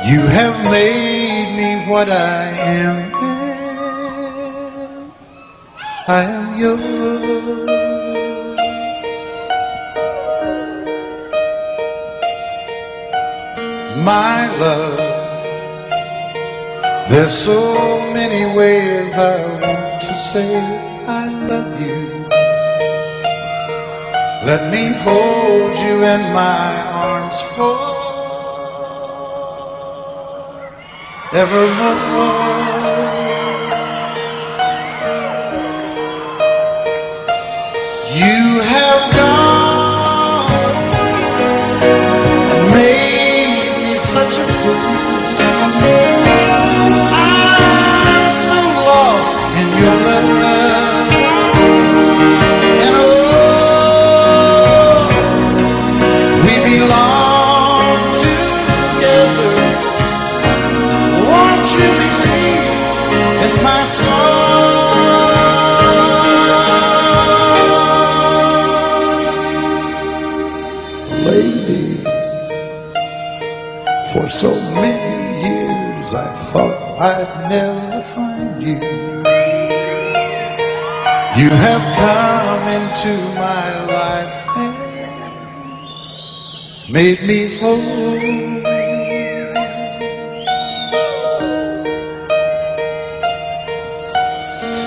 You have made me what I am. I am yours. My love, there's so many ways I want to say I love you. Let me hold you in my arms forevermore. You have gone and made me such a fool. I'm so lost in your love, and oh, we belong together. Won't you believe in my song, lady? For so many years I thought I'd never find you. You have come into my life and made me whole.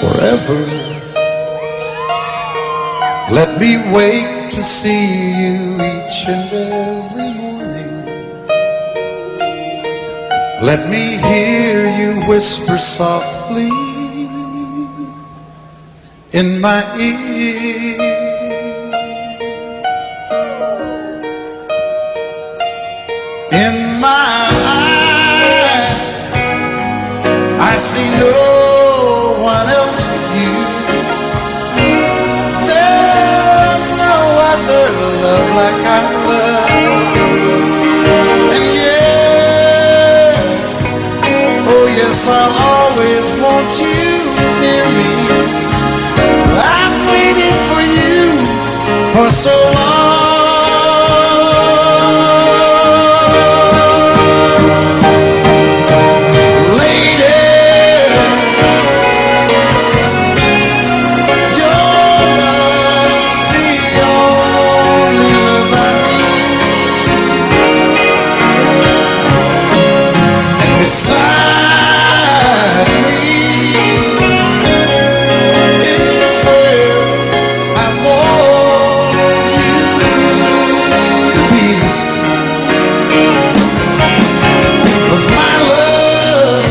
Forever, let me wake to see you each and every morning. Let me hear you whisper softly in my ear. In my eyes, I see no one else but you. There's no other love like I love. And yes, I'll always want you near me. I've waited for you for so long. Lady, your love's the only love I need. And beside me is where I want you to be. 'Cause my love,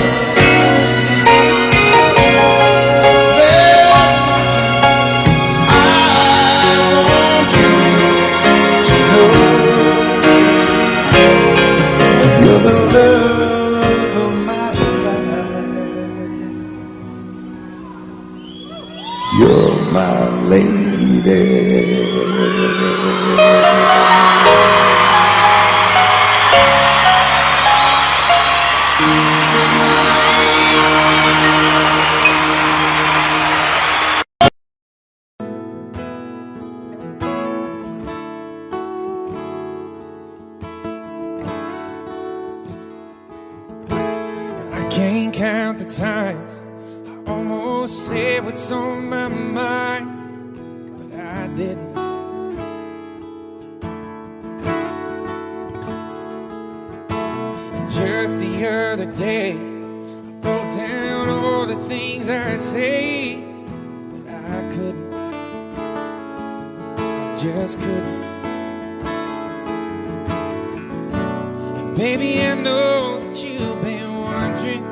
there's something I want you to know. You're the love of my life. You're my lady. I can't count the times I almost said what's on my mind, but I didn't. day. I wrote down all the things I'd say, but I couldn't. I just couldn't. And baby, I know that you've been wondering.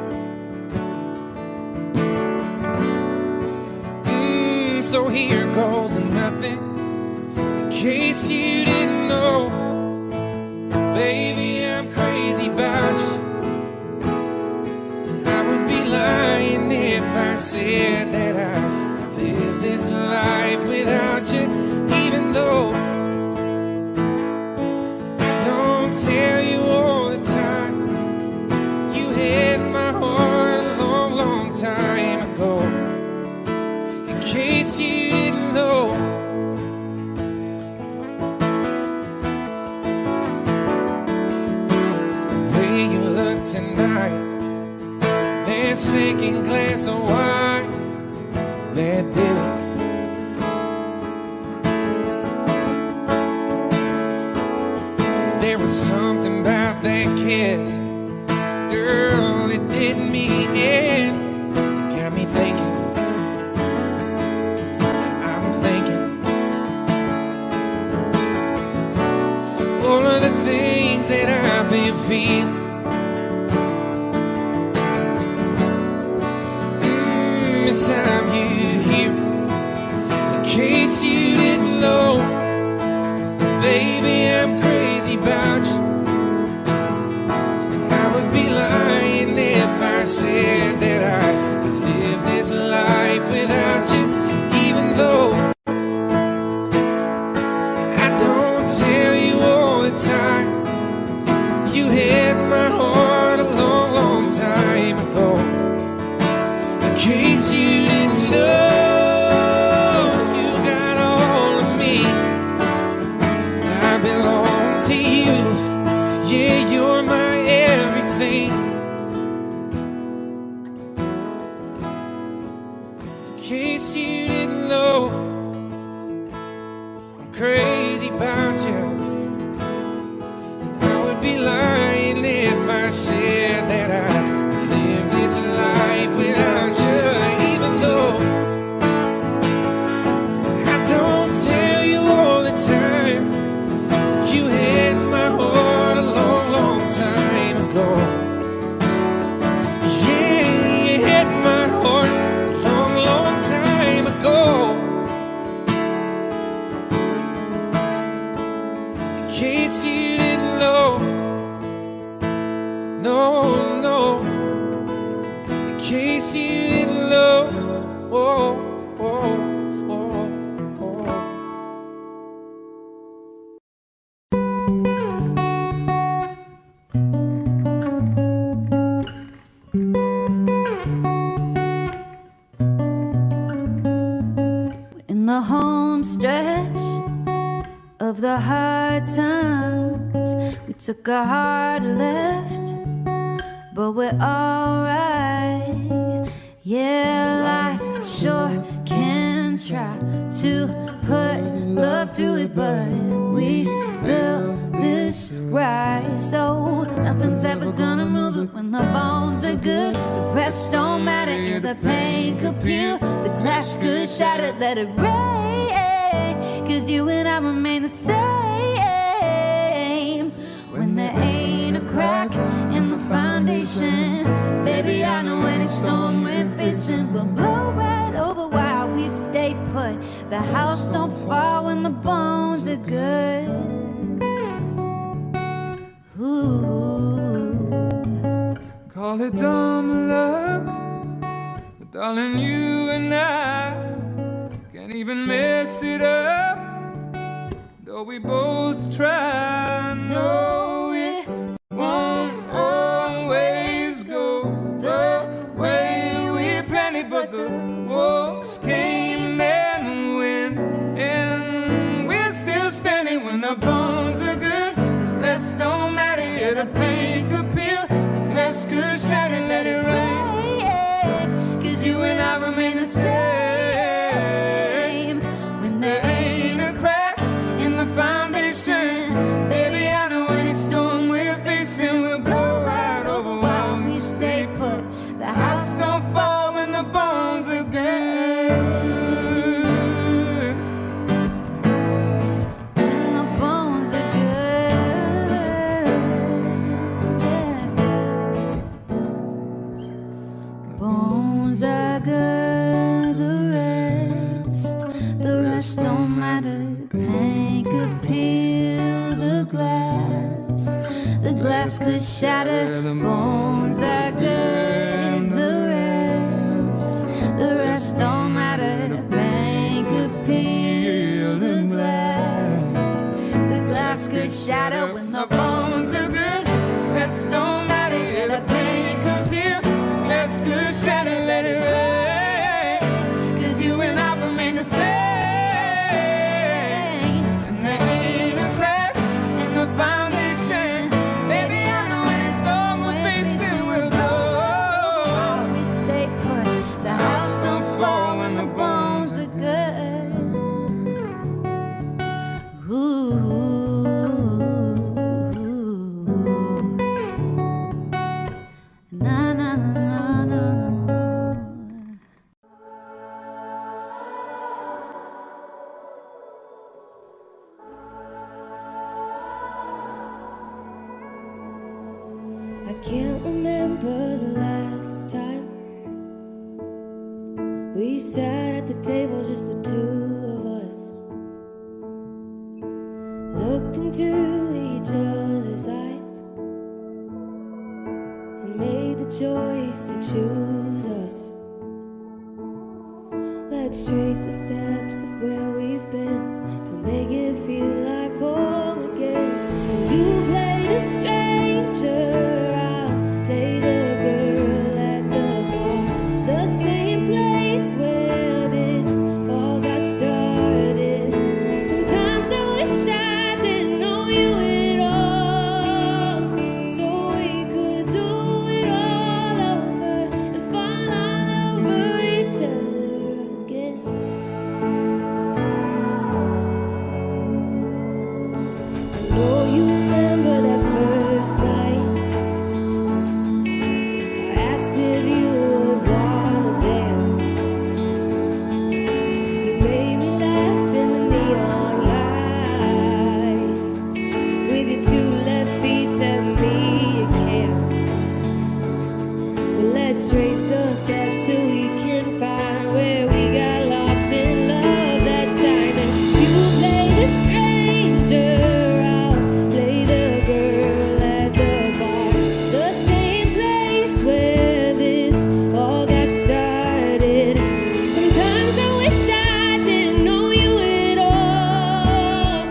So here goes nothing. In case you didn't know, baby, I'm crazy about you. I would be lying if I said that I live this life without you, even though I don't tell you all the time. You had my heart a long, long time ago. In case you didn't know, the way you look tonight, that second glass of wine, that did it. There was something about that kiss, girl, it didn't mean it. Got me thinking. All of the things that I've been feeling. It's time you hear. In case you didn't know, baby, I'm crazy about you. And I would be lying if I said that I live this life without you, even though time. You had my heart a long, long time ago. In case you didn't know, you got all of me. I belong to you. Yeah, you're my everything. In case you didn't know, I'm crazy about you. Be lying if I said that I live this life without you, even though I don't tell you all the time. You had my heart a long, long time ago. Yeah, you had my heart a long, long time ago. In case you didn't know. No, no, in case you didn't know, oh, oh, oh, oh. In the home stretch of the hard times, we took a hard left, but we're alright. Yeah, life sure can try to put love through it, but we built this right. So nothing's ever gonna move it when the bones are good. The rest don't matter if the pain could peel. The glass could shatter, let it rain, 'cause you and I remain the same. When there ain't a crack in the foundation, baby, I know any storm we're facing will blow right over while we stay put. The house don't fall when the bones are good. Ooh. Call it dumb luck, but darling, you and I can't even mess it up, though we both try. No, it won't always go the way we planned it, but the wolves came and went, and we're still standing when the bones are good. The rest don't matter, yeah, the pain could peel, the glass could shatter, and let it rain, 'Cause you and I remain the same. When there ain't a crack in the foundation, baby, I know any glass could shatter, the bones are good. The rest don't matter. The pain could peel the glass. The glass could shatter when the bones are good. The rest don't matter. Yeah, the pain could peel. Glass could shatter, let it rain. 'Cause you and I remain the same. And there ain't a crack in the foundation. Baby, I know any storm we're facing will blow. We stay put. The house don't fall when the bones are good. Ooh. Na na na na na. I can't remember the last time we sat at the table, just the two of us. Looked into each other's eyes and made the choice to choose us. Let's trace the steps of where we've been to make it feel like home again. And you play the stranger, I'll play the girl at the bar. The same place where this all got started. Sometimes I wish I didn't know you at all, so we could do it all over and fall all over each other again. I know you remember that first night. I asked if you would wanna dance. You made me laugh in the neon light. With your two left feet, tell me you can't. Well, let's trace those steps till we can find where we got lost in love that time. And you play the stranger, I'll play the girl at the bar. The same place where this all got started. Sometimes I wish I didn't know you at all,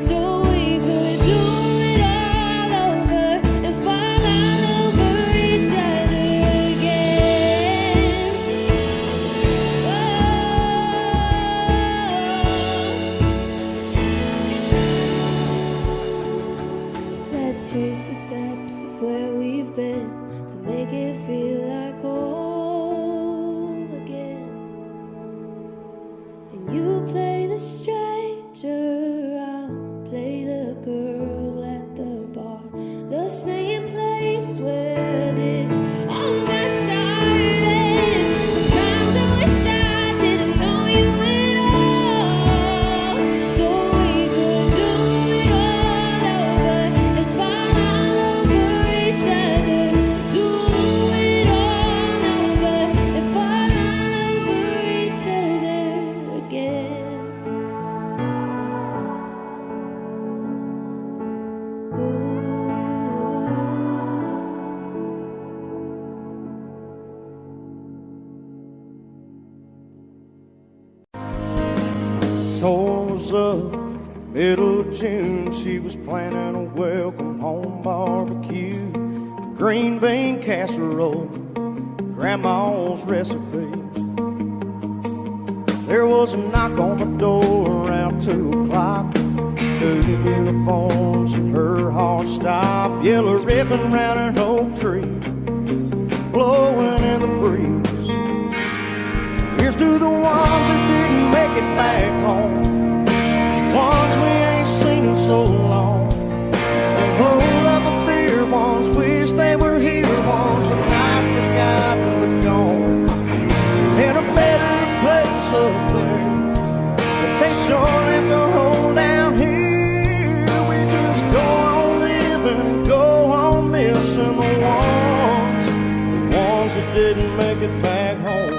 so we could do it all over and fall all over each other again. Let's trace the steps of where we've been to make it feel like home again. And you play the stranger, I'll play the girl at the bar. The same place where this all got started. Sometimes I wish I didn't know you at all, so we could do it all over and fall all over each other. Do it all over and fall all over each other again. Towards the middle of June, she was planning a welcome home barbecue, green bean casserole, grandma's recipe. There was a knock on the door around 2 o'clock. 2 uniforms and her heart stopped. Yellow ribbon round an oak tree, blowing in the breeze. Here's to the ones that didn't make it back home, ones we ain't seen in so long. They hold up a fear, ones wish they were here, ones but not forgotten but gone. In a better place up there, but they sure have to hold down here. We just go on living, go on missing the ones that didn't make it back home.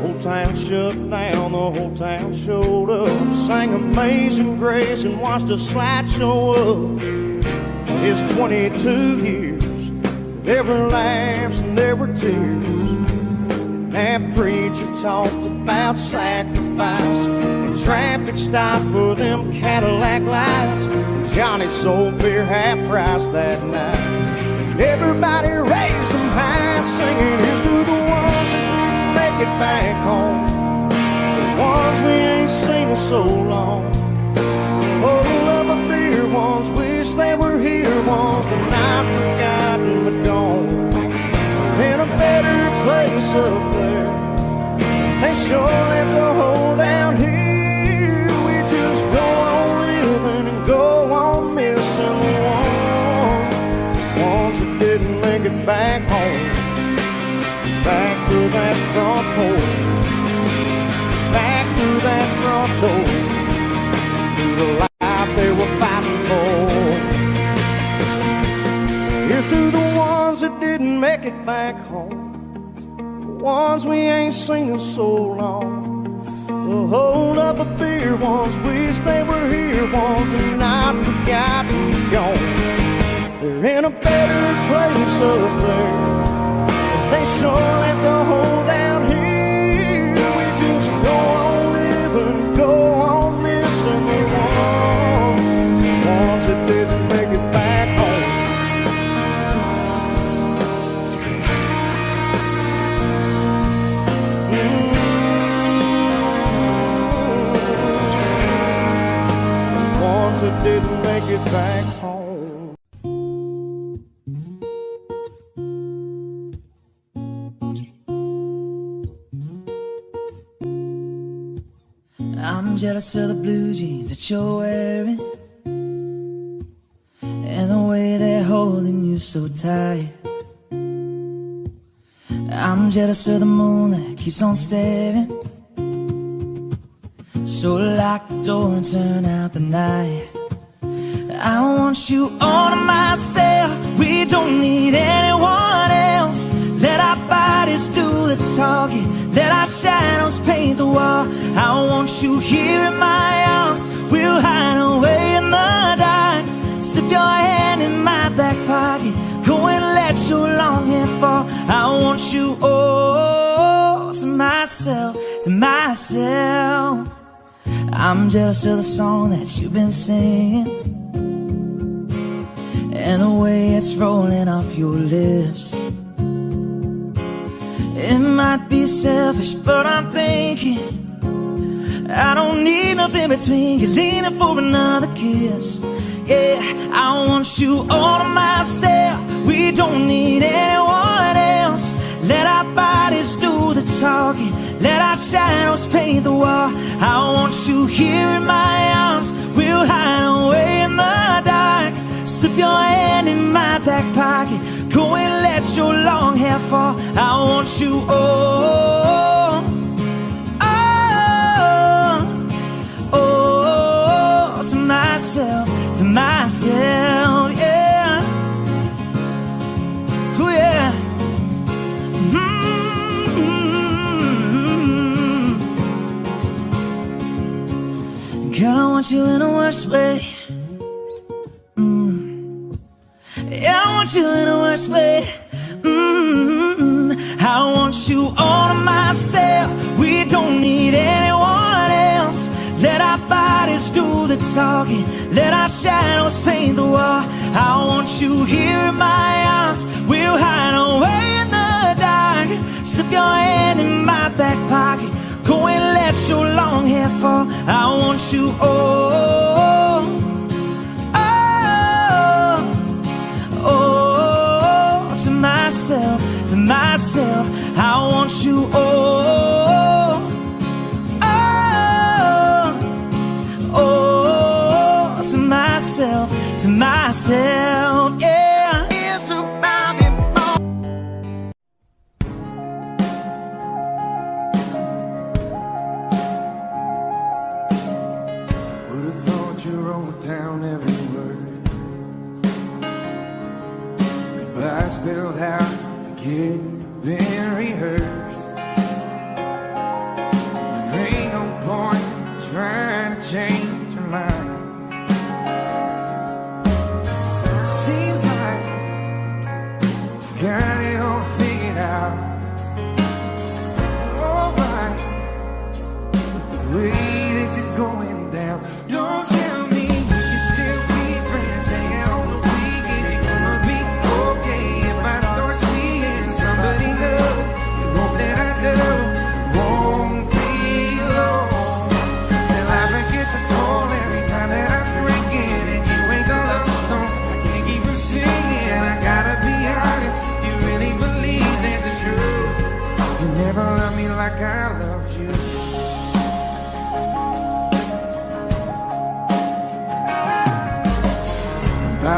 Whole town shut down, the whole town showed up, sang Amazing Grace and watched a slide show up. is 22 years. There were laughs and there were tears. That preacher talked about sacrifice and traffic stop for them Cadillac lights. Johnny sold beer half price that night. And everybody raised them high, singing, here's to the ones who didn't make it back home, the ones we ain't seen in so long. Oh, love of beer ones, wish they were here ones, the not forgotten but gone. In a better place up there, they sure left a hole down here. We just go on living and go on missing the ones that didn't make it back home. Back to that front porch, back to that front door, to the life they were fighting for. Here's to the ones that didn't make it back home, the ones we ain't seen in so long. The hold up a beer ones, wish they were here ones, and not forgotten gone. They're in a better place up there, but they sure left a hole down here. We just go on living, go on missing the ones that didn't make it back home. Ones that didn't make it back home. I'm jealous of the blue jeans that you're wearing, and the way they're holding you so tight. I'm jealous of the moon that keeps on staring, so lock the door and turn out the night. I want you all to myself, we don't need anyone else. Let our bodies do the talking, let our shadows paint the wall. I want you here in my arms, we'll hide away in the dark. Slip your hand in my back pocket, go and let your long hair fall. I want you all to myself, to myself. I'm jealous of the song that you've been singing, and the way it's rolling off your lips. It might be selfish, but I'm thinking I don't need nothing between you leaning for another kiss. Yeah, I want you all to myself, we don't need anyone else. Let our bodies do the talking, let our shadows paint the wall. I want you here in my arms, we'll hide away in the dark. Slip your hand in my back pocket, go and let your long hair fall. I want you all, oh, to myself, yeah. Oh yeah. Girl, I want you in the worst way. Yeah, I want you in the worst way. I want you all to myself, we don't need anyone else. Let our bodies do the talking, let our shadows paint the wall. I want you here in my arms, we'll hide away in the dark. Slip your hand in my back pocket, go and let your long hair fall. I want you all, oh, to myself, to myself. I want you all, oh, to myself, yeah. It's about me. Would've thought you wrote down every word, but I spilled out again, been rehearsed. There ain't no point trying to change your mind. See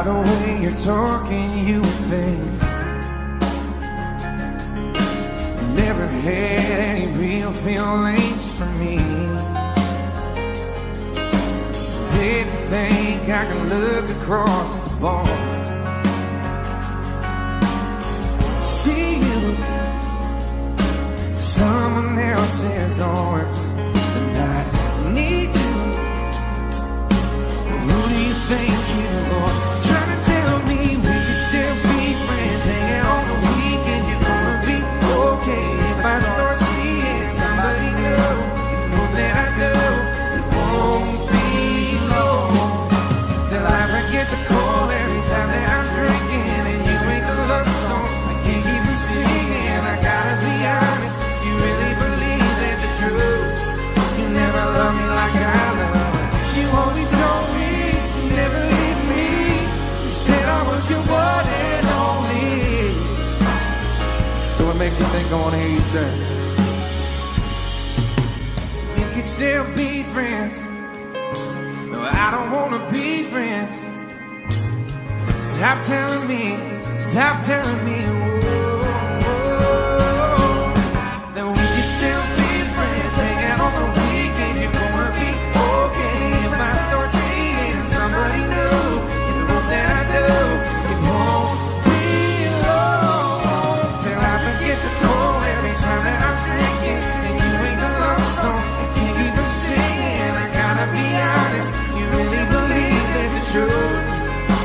By the way you're talking, you think never had any real feelings for me. Didn't think I could look across the bar, see you in someone else's arms, and I need you. Who do you think you are? Trying to tell me we can still be friends, hanging on the weekend. You're gonna be okay if I start seeing somebody new. You know that I do. It won't be long till I forget to call every time that I'm drinking, and you ain't the love song I can't keep from singing. I gotta be honest, you really believe that the truth. You never love me like I love you. You always told me you never leave me. You said I was your one and only. So what makes you think I wanna hear you say we could still be friends? No, I don't wanna be friends. Stop telling me, that we can still be friends, hanging on the weekend. You're gonna be okay if I start seeing somebody new. You know that I do. It won't be long till I forget to call every time that I'm drinking, and you ain't the love song I can't keep from singing. I gotta be honest, you really believe that's the truth.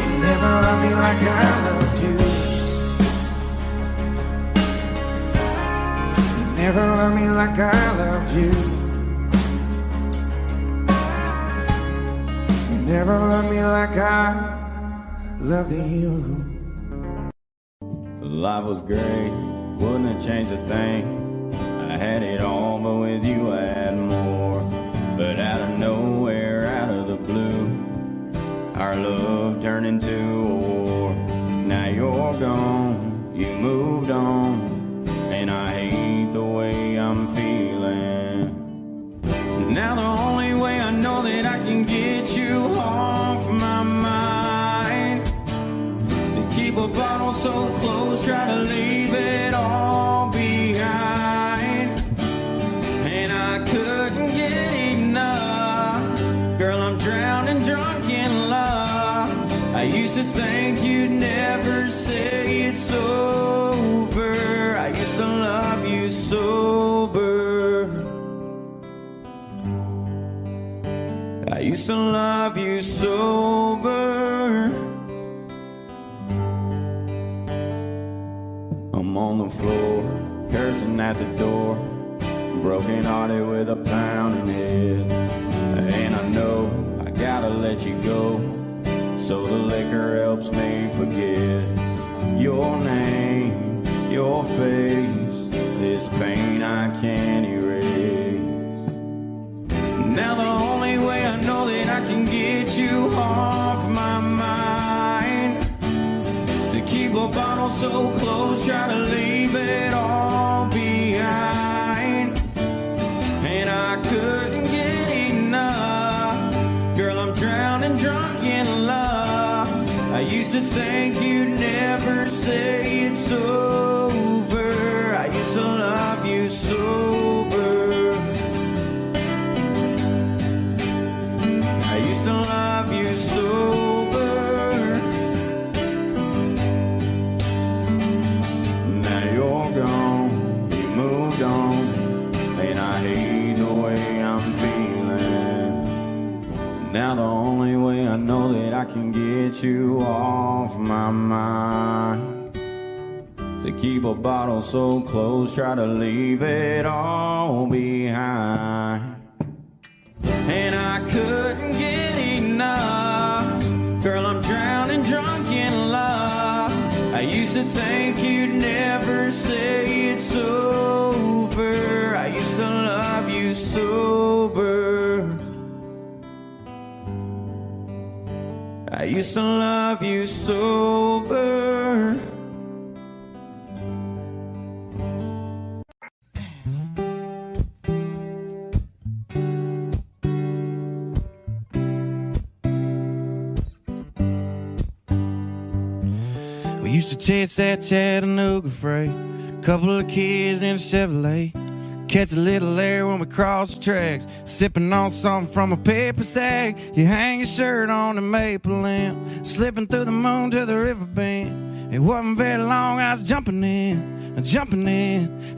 You never love me like I loved you. Never love me like I loved you. You never love me like I loved you. Life was great, wouldn't have changed a thing. I had it all, but with you I had more. But out of nowhere, out of the blue, our love turned into a war. Now you're gone, you moved on, and I hate the way I'm feeling. Now the only way I know that I can get you off my mind, to keep a bottle so close, try to leave it all behind. And I couldn't get enough, girl, I'm drowning drunk in love. I used to think you'd never say it's over. I used to love you sober. I used to love you sober. I'm on the floor, cursing at the door, broken hearted with a pounding head. And I know I gotta let you go, so the liquor helps me forget your name, your face, this pain I can't erase. Now the only way I know that I can get you off my mind, to keep a bottle so close, try to leave it all behind. And I couldn't get enough, girl, I'm drowning drunk in love. I used to think you'd never say it's over. I used to love you sober. I used to love you sober. Now you're gone, you moved on, and I hate the way I'm feeling. Now the only way I know that I can get you off my mind, to keep a bottle so close, try to leave it all behind. And I couldn't get enough, girl, I'm drowning drunk in love. I used to think you'd never say it's over. I used to love you sober. I used to love you sober. We used to chase that Chattanooga freight, couple of kids in a Chevrolet, catch a little air when we cross the tracks, sipping on something from a paper sack. You hang your shirt on the maple limb, slipping through the moon to the river bend. It wasn't very long, I was jumping in.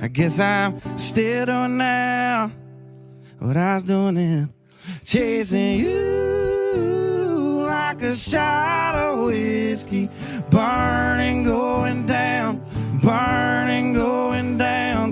I guess I'm still doing now what I was doing then, chasing you like a shot of whiskey, burning, going down,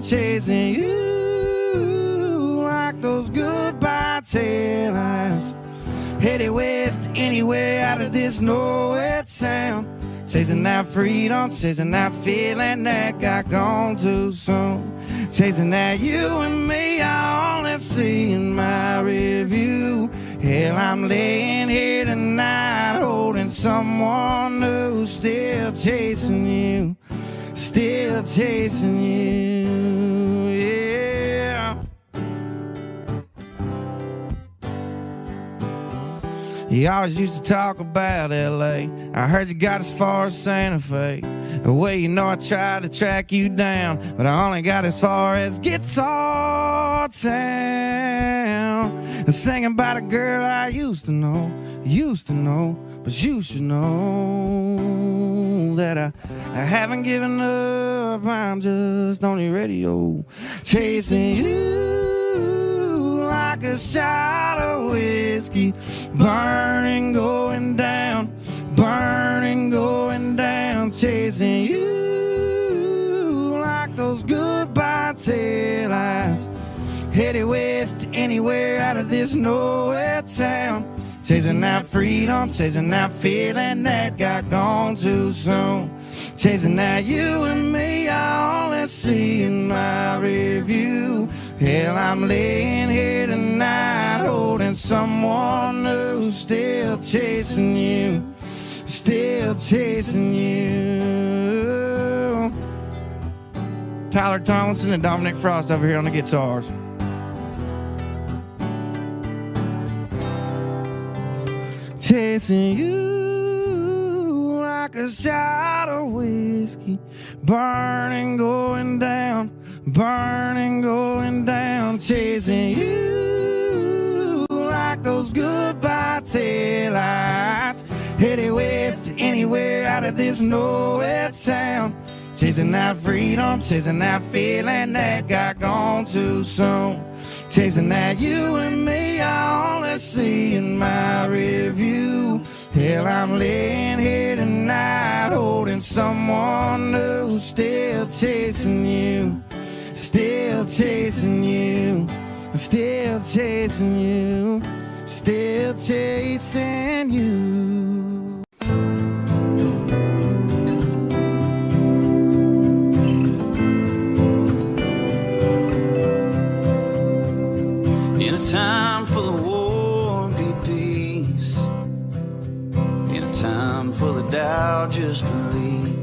chasing you like those goodbye taillights, headed west anywhere out of this nowhere town, chasing that freedom, chasing that feeling that got gone too soon, chasing that you and me I only see in my review. Hell, I'm laying here tonight holding someone new, still chasing you, still chasing you, yeah. You always used to talk about L.A. I heard you got as far as Santa Fe. Well, you know I tried to track you down, but I only got as far as Guitar Town. Singing about a girl I used to know, but you should know that I haven't given up. I'm just on your radio, chasing you like a shot of whiskey, burning, going down, chasing you like those goodbye taillights, headed west anywhere out of this nowhere town, chasing that freedom, chasing that feeling that got gone too soon, chasing that you and me I only see in my review. Hell, I'm laying here tonight holding someone new, still chasing you, still chasing you. Tyler Tomlinson and Dominic Frost over here on the guitars. Chasing you like a shot of whiskey, burning, going down, chasing you like those goodbye taillights, headed west anywhere out of this nowhere town, chasing that freedom, chasing that feeling that got gone too soon, chasing that you and me I only see in my review. Hell, I'm laying here tonight holding someone new, still chasing you, still chasing you, still chasing you, still chasing you. In a time full of war, be peace. In a time full of doubt, just believe.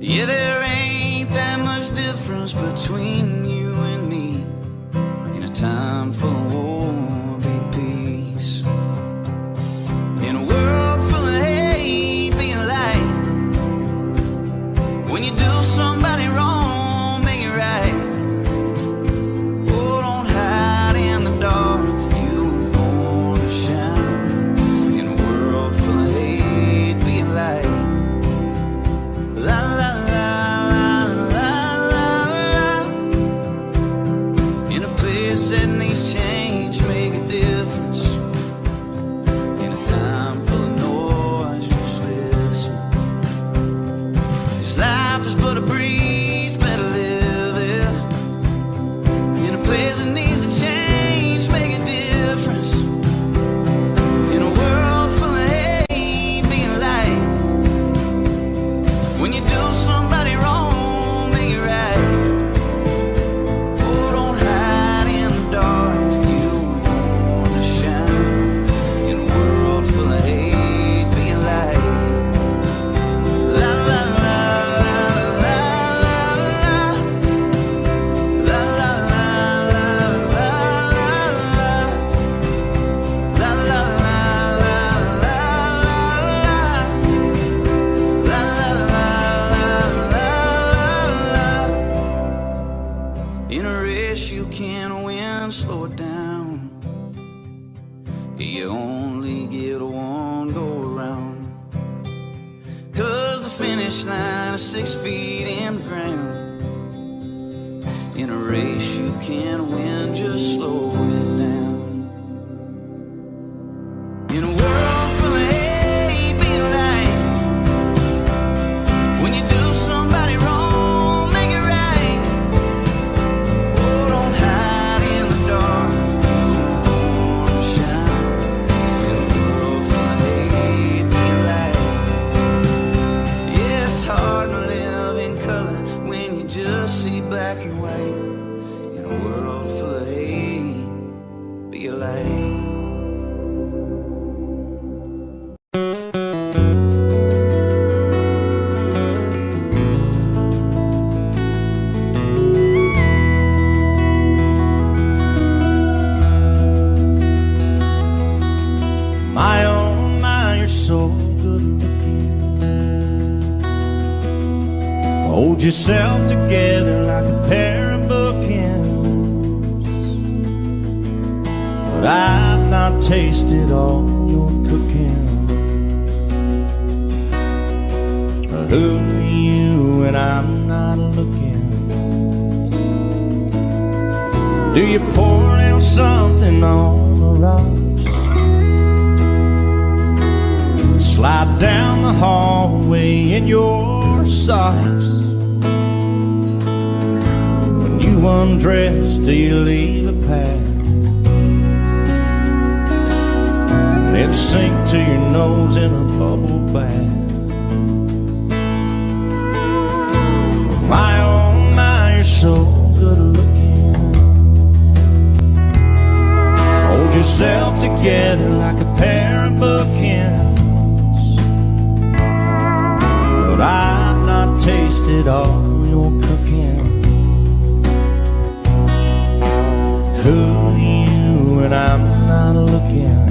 Yeah, there ain't that much difference between you and me. In a time full of war, be peace. In a world full of hate, be a light. When you do somebody wrong, make it right. Oh, don't hide in the dark, you want to shine. In a world full of hate, be a light. La la la la la la. In a place that needs change, make it town. You only get one go around. 'Cause the finish line is 6 feet in the ground. In a race you can't win, just slow it down. In a world full of hate, be light. When you do somebody wrong, make it right. Oh, don't hide in the dark, you're born to shine. In a world full of hate, be light. Yeah, it's hard to live in color when you just see black and white. In a world full of hate, be a light. My oh my, you're so good looking. Hold yourself together like a pair of bookends. But I've not tasted all your cooking. Who are you when I'm not looking? Do you pour a little something on the rocks? Slide down the hallway in your socks. When you undress, do you leave a path? Then sink to your nose in a bubble bath. My oh my, you're so good looking. Hold yourself together like a pair of bookends. But I've not tasted all your cooking. Who are you when I'm not looking?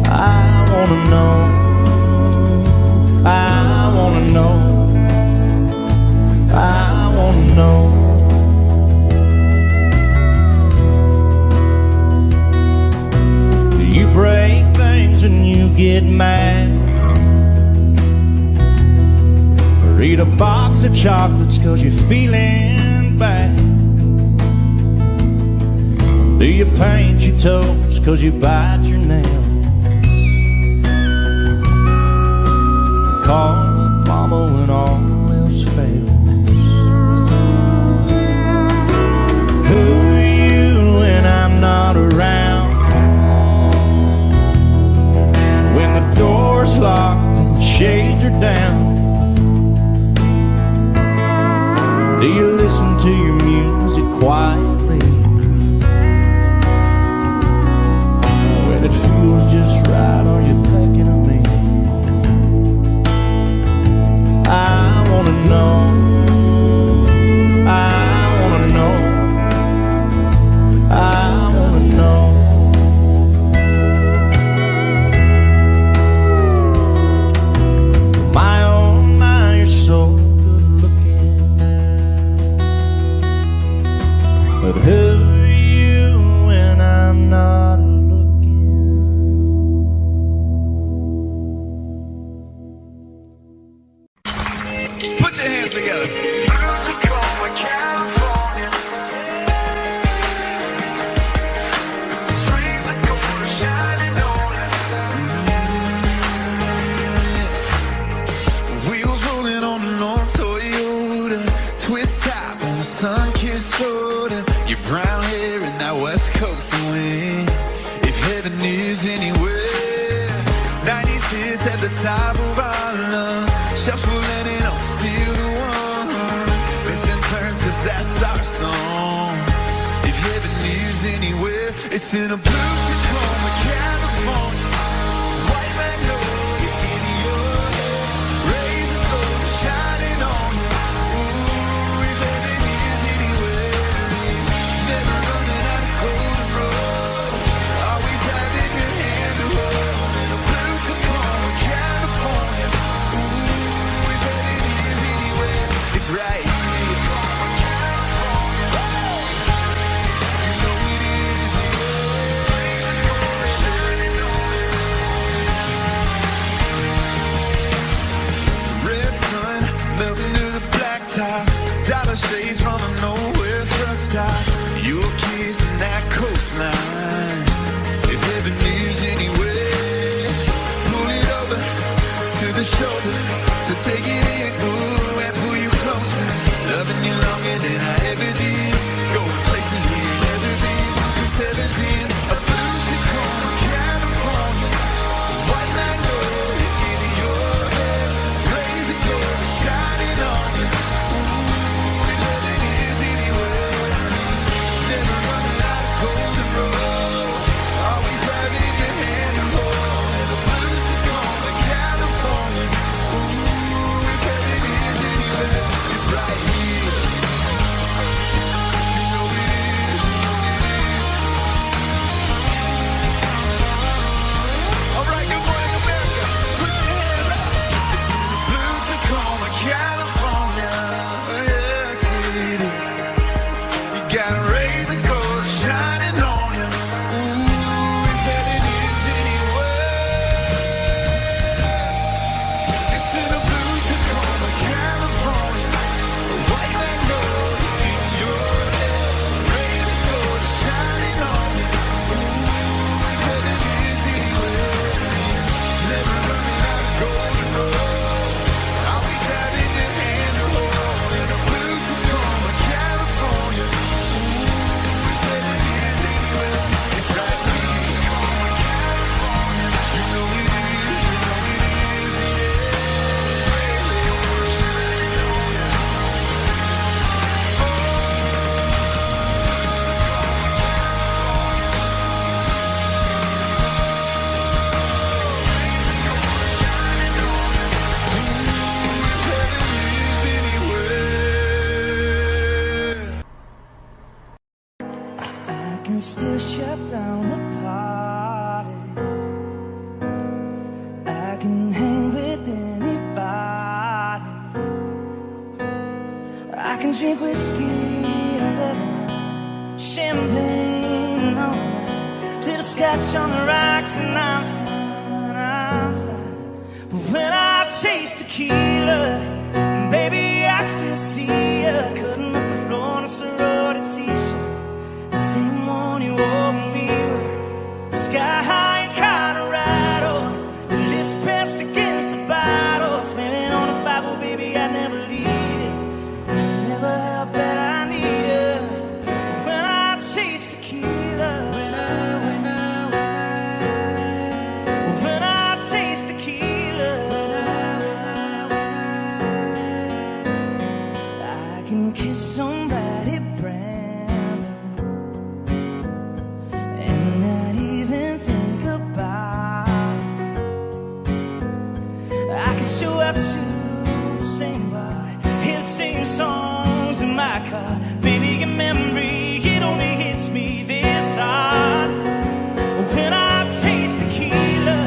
I wanna know, I wanna know, I wanna know. Do you break things when you get mad? Eat a box of chocolates 'cause you're feeling bad? Do you paint your toes 'cause you bite your nails? Call mama when all else fails. Who are you when I'm not around? When the door's locked and the shades are down, do you listen to your music quietly when it feels just right? Are you thinking of me? I wanna know, I wanna know, I wanna know. My oh my, you're so good looking. But who are you when I'm not looking? Put your hands together. Wheels rolling on an old Toyota, twist top on a sun-kissed soda. Your brown hair in that West Coast wind. If heaven is anywhere, 90s hits at the top of our lungs, shuffling it on still the one. Missing turns 'cause that's our song. If heaven is anywhere, it's in a blue Tacoma, California. White magnolia in your hair, razor gold shining on you. Ooh, if heaven is anywhere, never running out of golden road. Always having your hand to hold in a blue Tacoma, California. Ooh, if heaven is anywhere, it's right here. Your kiss and that coastline. If heaven is anywhere, pull it over to the shoulder. So take it in, ooh, and pull you closer. Loving you longer than I ever did. Going places we ain't never been. 'Cause heaven's in a blue Tacoma, California. White magnolia in your hair. Blazing glory shining on you. Ooh, and heaven is anywhere. Never running out of golden road. Always having your hand to hold. In a blue Tacoma, California. Ooh, if heaven is anywhere, it's right here. You know it is. All right, good morning, America. Put your hands up. Blue Tacoma, California. Yes, it is. You got a ray that goes shining on you. Ooh, if heaven is anywhere, it's in a blue Tacoma, California. A white magnolia in your hair. Ray that goes shining on you. Ooh, if heaven is anywhere, never running out of golden road. Always having your hand to hold. In a blue Tacoma, California. It's right here. You know it I can still shut down the party. I can hang with anybody. I can drink whiskey and red wine, champagne all night, little scotch on the rocks, and I'm fine, I'm fine. But when I taste tequila, baby, I still see you cutting up the floor in a sorority t-shirt. The same one you wore when we were sky high in Colorado. Your lips pressed against the bottle, swearing on the Bible, baby, I never leave it. Never help that I need her. When I taste tequila, when I taste tequila, I can kiss somebody brand and not even think about it. I can show up to the same bar, hear the same songs in my car. Baby, your memory, it only hits me this hard. When I taste tequila,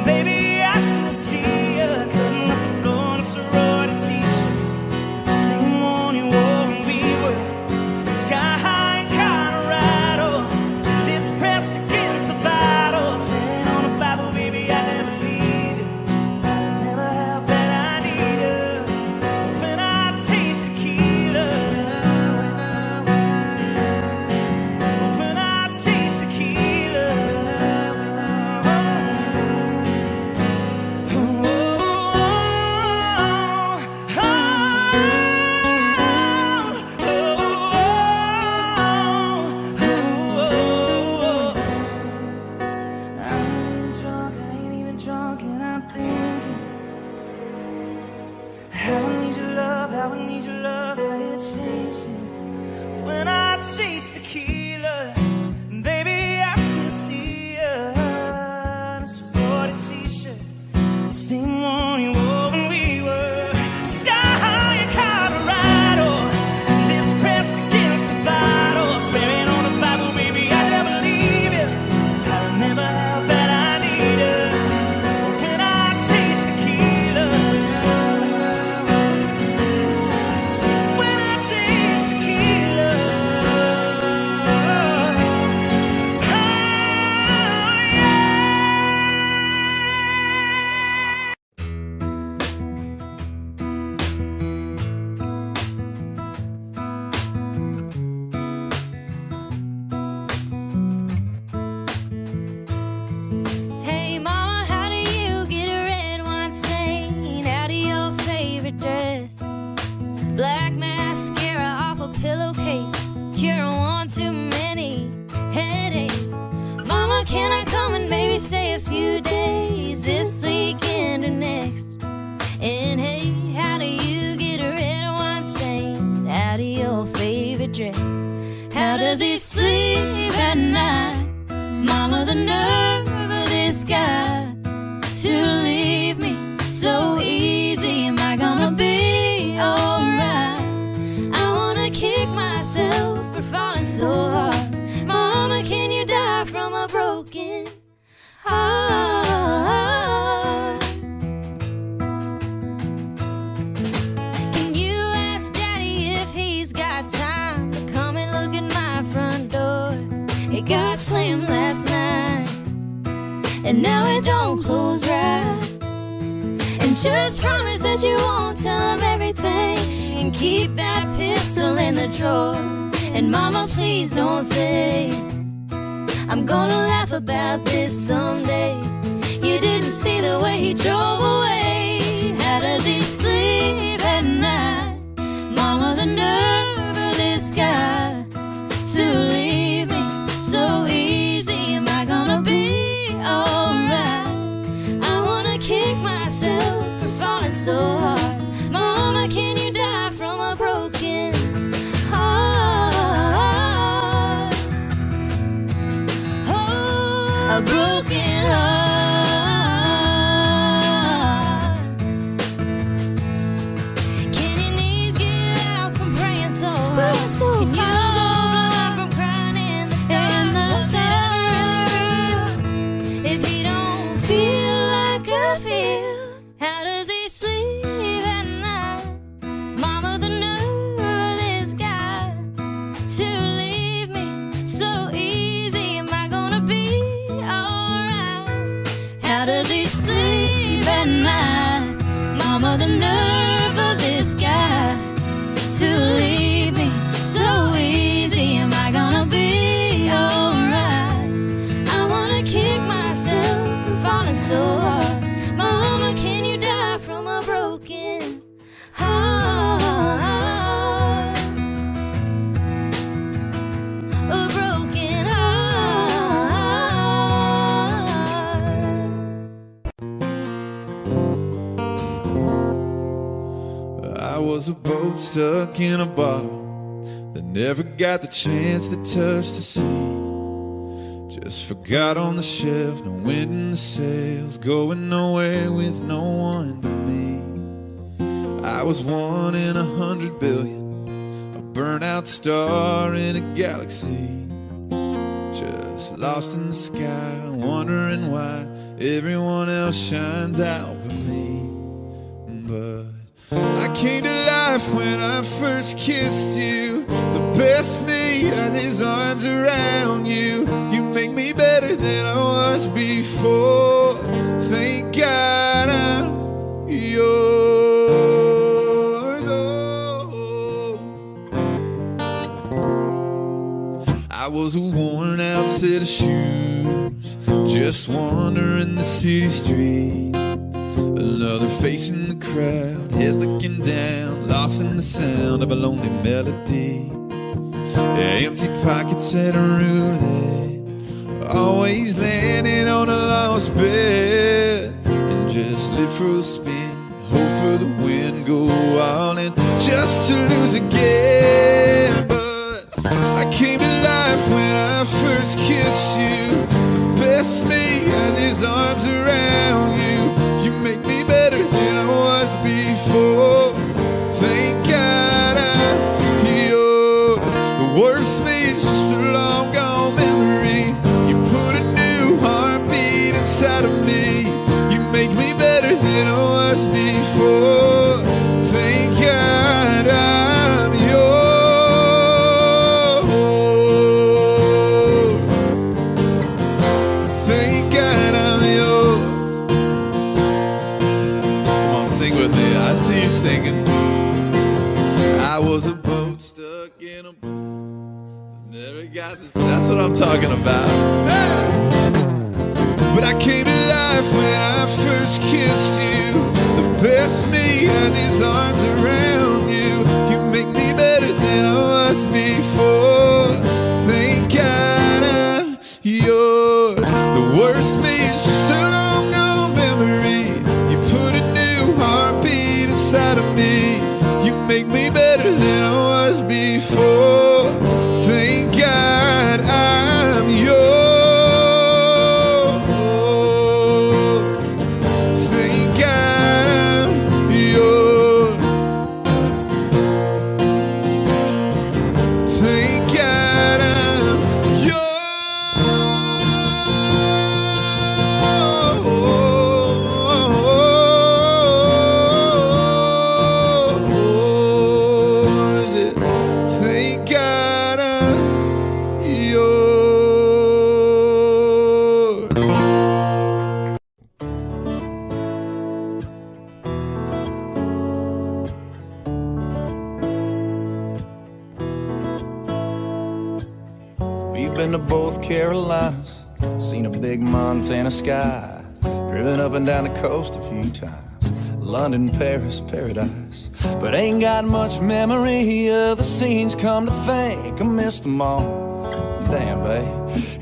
baby, I still see you cutting up the floor in a sorority t-shirt. The same one you wore when we were sky high in Colorado. Lips pressed against the bottle, swearing on the Bible, baby, I never leave it. I never have that I need her. When I taste tequila, we stay a few days this weekend or next? And hey, how do you get a red wine stain out of your favorite dress? How does he sleep at night? Mama, the nerve of this guy to leave me so easy. Am I gonna be alright? I wanna kick myself for falling so hard. Mama, can you die from a broken heart? Can you ask Daddy if he's got time to come and look at my front door? It got slammed last night, and now it don't close right. And just promise that you won't tell him everything, and keep that pistol in the drawer. And mama, please don't say I'm gonna laugh about this someday. You didn't see the way he drove away. How does he sleep at night? Mama, the nerve of this guy to leave me so easy. Am I gonna be alright? I wanna kick myself for falling so hard. Mama, can you die from a broken heart? Oh, a broken heart. Can your knees get out from praying so hard? Can you go blind from crying in the dark? If he don't feel like I feel, how does he sleep at night? Mama, the nerve of this guy to leave me so easy. Am I gonna be alright? How does he sleep at night? Mama, the nerve of this guy to leave me so easy. Am I gonna be alright? I wanna kick myself for falling so hard. Mama, can you die from a broken heart? A broken heart. I was a boat stuck in a bottle that never got the chance to touch the sea. Just forgot on the shelf, no wind in the sails, going nowhere with no one but me. I was 1 in 100 billion, a burnt-out star in a galaxy, just lost in the sky, wondering why everyone else shines out but me. But I came to life when I first kissed you. The best me had his arms around you. You make me better than I was before. Thank God I'm yours. Oh. I was a worn out set of shoes, just wandering the city street. Another face in the crowd, head looking down, lost in the sound of a lonely melody. Empty pockets at a roulette, always landing on a lost bet. And just live for a spin, hope for the win, go all in just to lose again. But I came to life when I first kissed you. The best me had his arms around you. You make me better than I was before. Thank God I'm yours. The worst me is just a long gone memory. You put a new heartbeat inside of me. You make me better than I was before. Thank God I'm yours. Thank God I'm yours. Sing with me, I see you singing. I was a boat stuck in a boat, never got this. That's what I'm talking about. Hey! But I came to life when I first kissed you. The best me had his arms around you. You make me better than I was before. Thank God I'm yours. The worst me We've been to both Carolinas, seen a big Montana sky, driven up and down the coast a few times. London, Paris, paradise. But ain't got much memory of the scenes, come to think I missed them all. Damn, babe,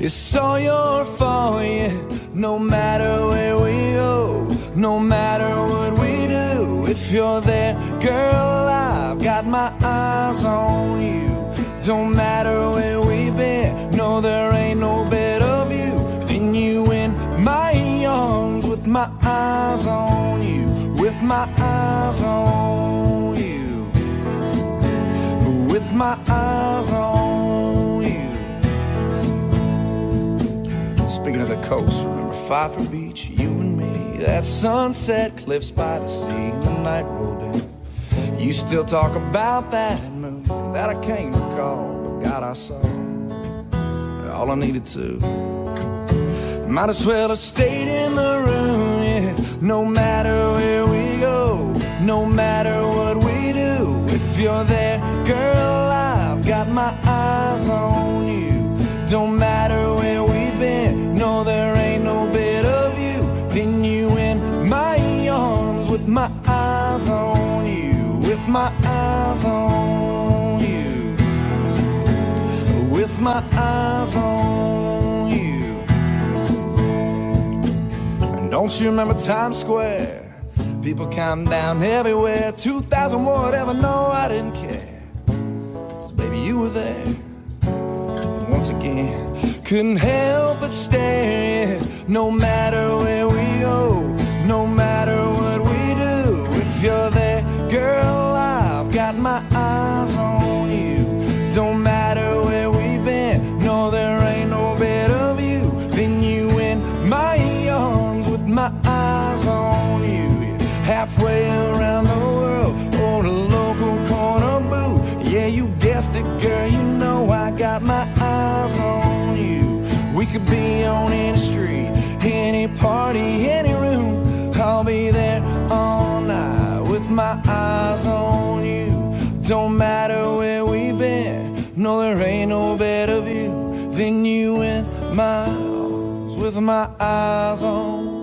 it's all your fault, yeah. No matter where we go, no matter what we do, if you're there, girl, I've got my eyes on you. Don't matter where we've been, no, there ain't no better view than you in my arms with my eyes on you. With my eyes on you, with my eyes on you. Speaking of the coast, remember Pfeiffer Beach, you and me, that sunset, cliffs by the sea, and the night rolled in. You still talk about that movie that I can't recall, but God, I saw all I needed to. Might as well have stayed in the room, yeah. No matter where we go, no matter what we do, if you're there, girl, I've got my eyes on you. Don't matter where we've been, no, there ain't no better view than you in my arms with my eyes on you, with my eyes on you, with my eyes on you. Don't you remember Times Square? People counting down everywhere. 2,000 whatever, no, I didn't care. 'Cause baby, you were there. And once again, couldn't help but stare. No matter where we go, no matter what we do, if you're there, girl, I've got my eyes on you. Don't matter where we've been, no, there ain't no better view than you in my arms with my eyes on you. Halfway around the world or a local corner booth. Yeah, you guessed it, girl, you know I got my eyes on you. We could be on any street, any party, any room. I'll be there all night with my eyes on you. Don't matter where we've been, no, there ain't no better view than you in my arms with my eyes on you.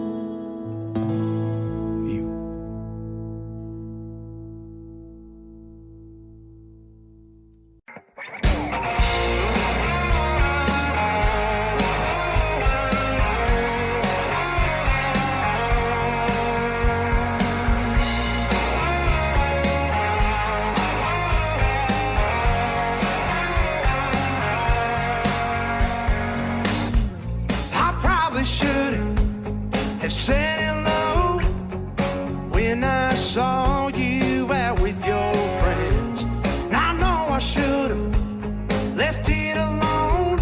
Said hello when I saw you out with your friends. And I know I should have left it alone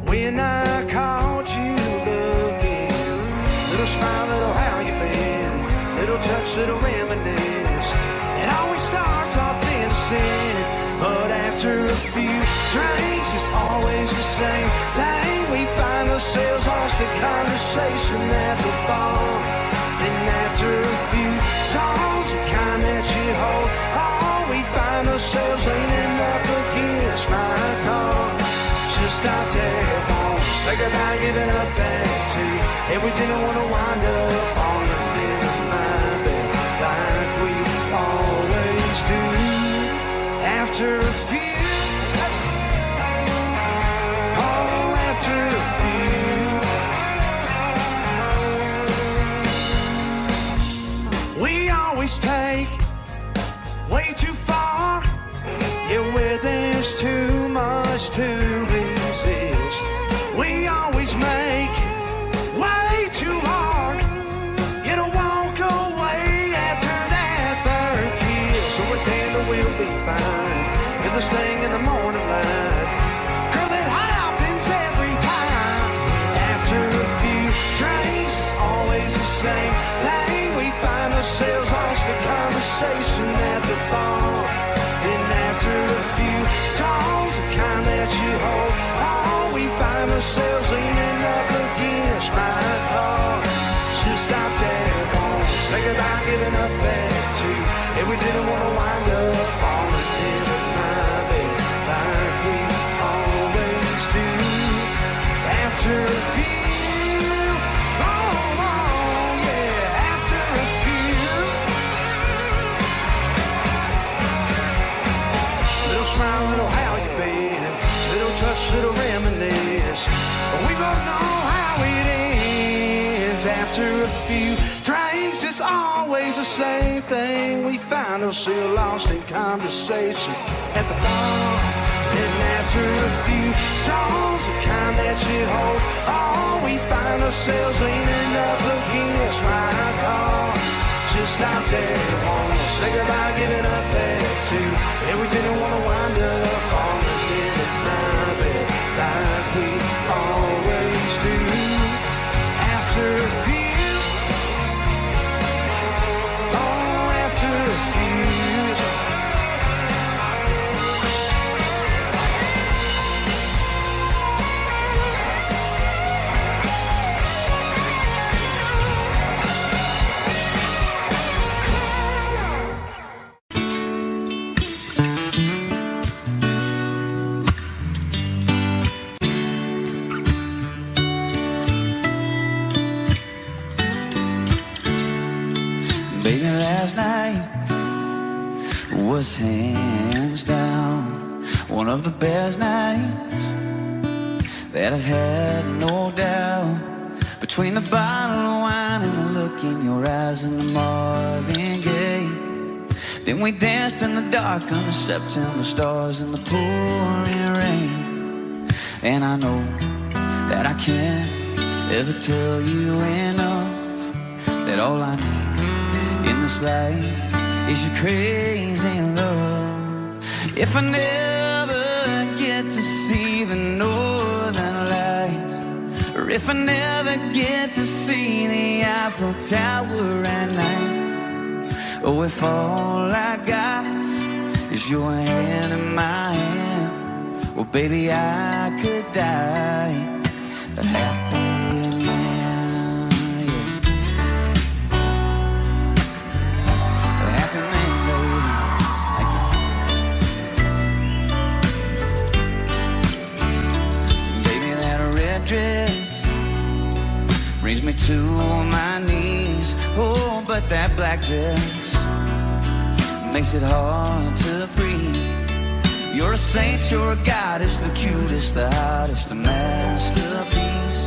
when I caught you looking. Little smile, little how you been, little touch, little reminisce. It always starts off innocent, but after a few drinks, it's always the same thing. We find ourselves lost in conversation at the bar. And after a few songs, the kind that you hold, oh, we find ourselves leaning up against my car. Just stop telephone, think about giving up that too. And we didn't want to wind up on the midnight bed like we always do. After a few, take way too far, yeah, where there's too much to resist. We always make way too hard this. We both know how it ends after a few drinks. It's always the same thing. We find ourselves lost in conversation at the bar. And after a few songs, the kind that you hold, oh, we find ourselves leaning up against my car. Just out there, wanna say goodbye, giving up there too. And we didn't wanna wind up on the midnight bed like we always do. After a few, oh, after a few. Baby, last night was hands down one of the best nights that I've had, no doubt. Between the bottle of wine and the look in your eyes and the Marvin Gaye, then we danced in the dark under September stars in the pouring rain. And I know that I can't ever tell you enough that all I need in this life is your crazy love. If I never get to see the northern lights, or if I never get to see the Eiffel Tower at night, oh, if all I got is your hand in my hand, well, baby, I could die a happy dress brings me to my knees. Oh, but that black dress makes it hard to breathe. You're a saint, you're a goddess, the cutest, the hottest, a masterpiece.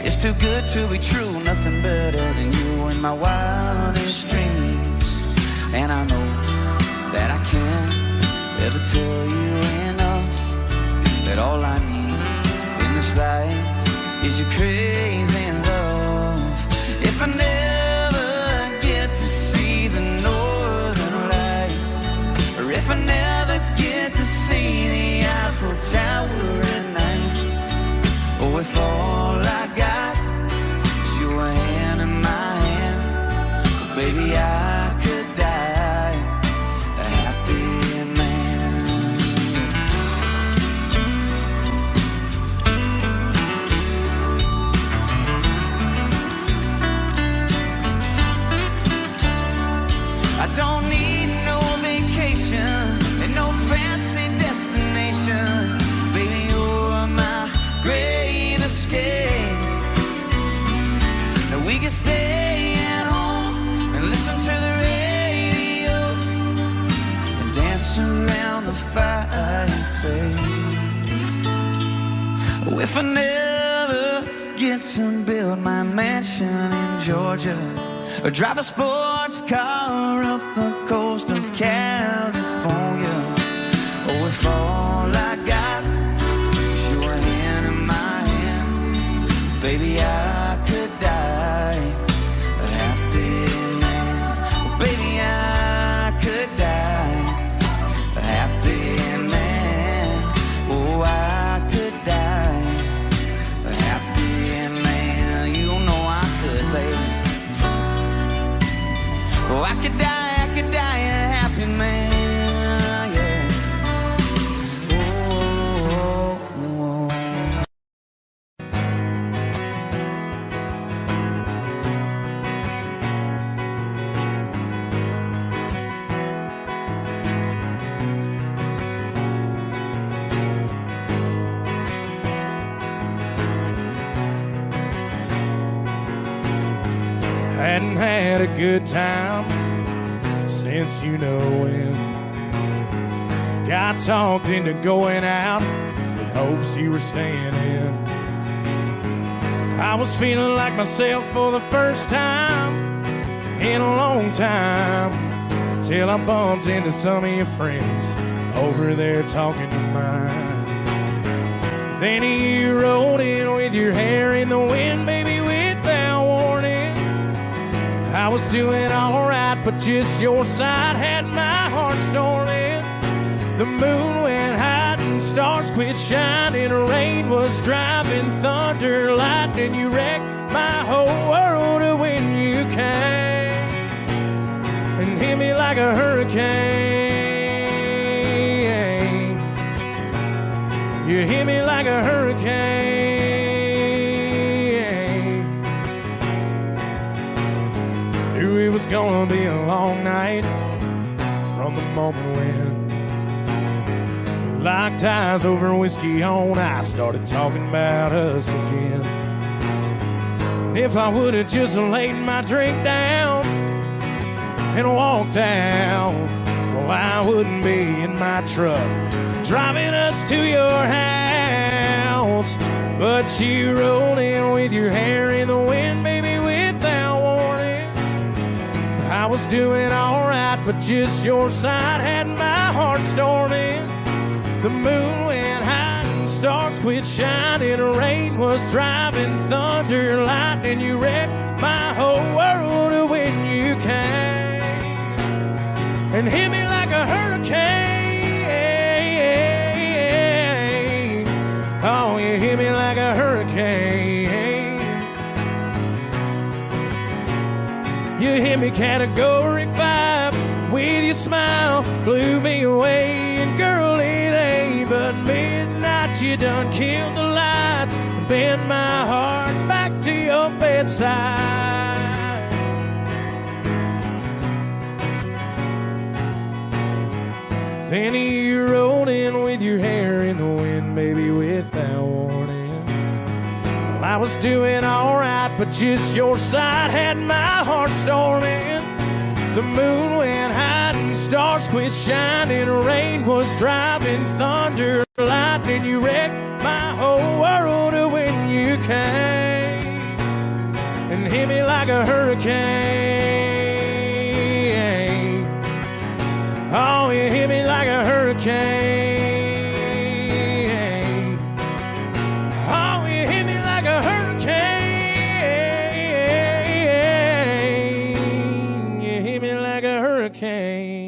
It's too good to be true, nothing better than you in my wildest dreams. And I know that I can't ever tell you enough that all I need this life is your crazy love. If I never get to see the northern lights, or if I never get to see the Eiffel Tower at night, oh, if all I got is your hand in my hand, oh, baby, I could die a happy man. I don't need no vacation and no fancy destination. Baby, you're my great escape. Now we can stay at home and listen to the radio and dance around the fireplace. Oh, if I never get to build my mansion in Georgia, or drive a sports car up the coast of California, oh, if all I got is your hand in my hand, baby, I could die a happy man. Oh, baby, I could die a happy man. Oh, I could die a happy man. You know I could, baby. Oh, I could die a happy man, yeah. Oh, oh, oh. Hadn't had a good time since you know when. Got talked into going out with hopes you were staying in. I was feeling like myself for the first time in a long time, till I bumped into some of your friends over there talking to mine. Then you rolled in with your hair in the wind, baby, without warning. I was doing alright, but just your side had my heart storming. The moon went hiding, stars quit shining, rain was driving, thunder, lightning. You wrecked my whole world when you came and hit me like a hurricane. You hit me like a hurricane. Knew it was gonna be a long night from the moment when, locked eyes over whiskey on ice, started talking about us again. If I would have just laid my drink down and walked out, well, I wouldn't be in my truck driving us to your house. But you rolled in with your hair in the wind, baby, without warning. I was doing alright, but just your side had my heart storming. The moon went hiding, stars quit shining, rain was driving, thunder, lightning. You wrecked my whole world when you came and hit me like a hurricane. Oh, you hit me like a hurricane. You hit me category 5 with your smile, blew me away. And girl, it ain't but midnight. You done killed the lights, bent my heart back to your bedside. Then you rolled in with your hair in the wind, baby, without warning. Well, I was doing alright, but just your side had my heart storming. The moon went hiding, stars quit shining, rain was driving, thunder, lightning. You wrecked my whole world when you came and hit me like a hurricane. Oh, you hit me like a hurricane. Oh, you hit me like a hurricane. You hit me like a hurricane.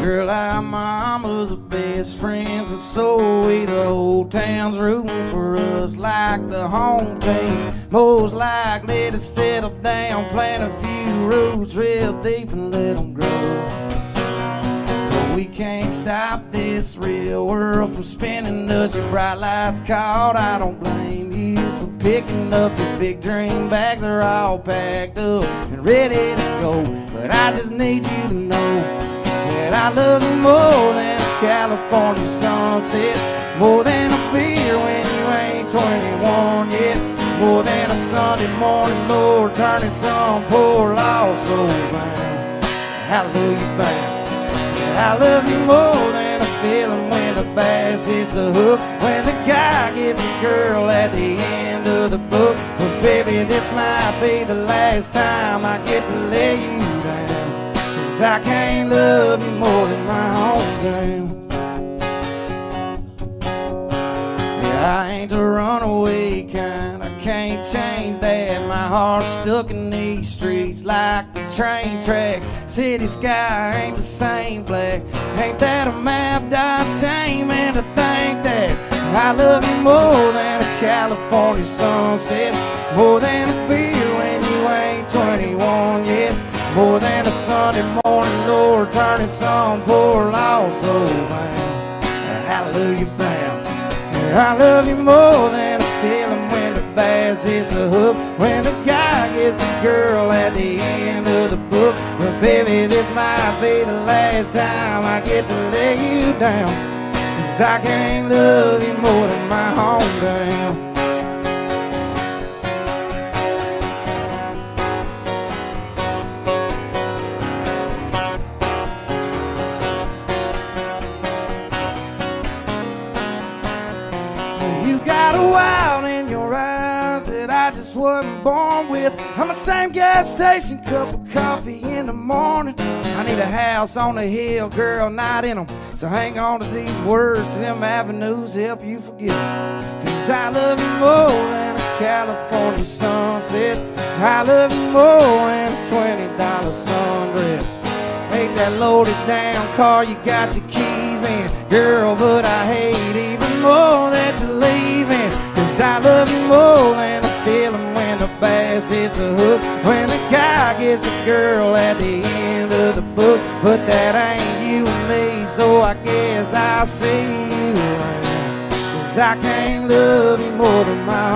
Girl, our mamas are best friends, and so we the whole town's rooting for us like the home team. Most likely to settle down, plant a few roots real deep and let them grow. But we can't stop this real world from spinning us. Your bright lights caught, I don't blame you for picking up your big dream bags. Are all packed up and ready to go. But I just need you to know that I love you more than a California sunset, more than a beer when you ain't 21 yet, more than a Sunday morning Lord turning some poor lost soul bound. Hallelujah bound. I love you more than a feeling when the bass hits the hook, when the guy gets a girl at the end of the book. But baby, this might be the last time I get to lay you down, 'cause I can't love you more than my home ground. Yeah, I ain't the runaway kind, I can't change that. My heart's stuck in these streets like the train track. City sky ain't the same black. Ain't that a map dot shame? And to think that I love you more than a California sunset, more than a beer when you ain't 21 yet, more than a Sunday morning Lord turning some poor lost soul bound. Hallelujah bound. I love you more than a feeling when the bass hits the hook, when the guy gets a girl at the end of the book. But baby, this might be the last time I get to lay you down, 'cause 'cause I can't love you more than my hometown. You got a wild in your eyes that I just wasn't born with. I'm the same gas station, cup of coffee in the morning. I need a house on the hill, girl, not in them. So hang on to these words, them avenues help you forget. 'Cause I love you more than a California sunset. I love you more than a $20 sundress. Make that loaded down car you got your keys in, girl, but I hate even more that you're leaving. 'Cause I love you more than the feeling when the bass hits the hook, when the guy gets a girl at the end of the book. But that ain't you and me, so I guess I'll see you around. 'Cause I can't love you more than my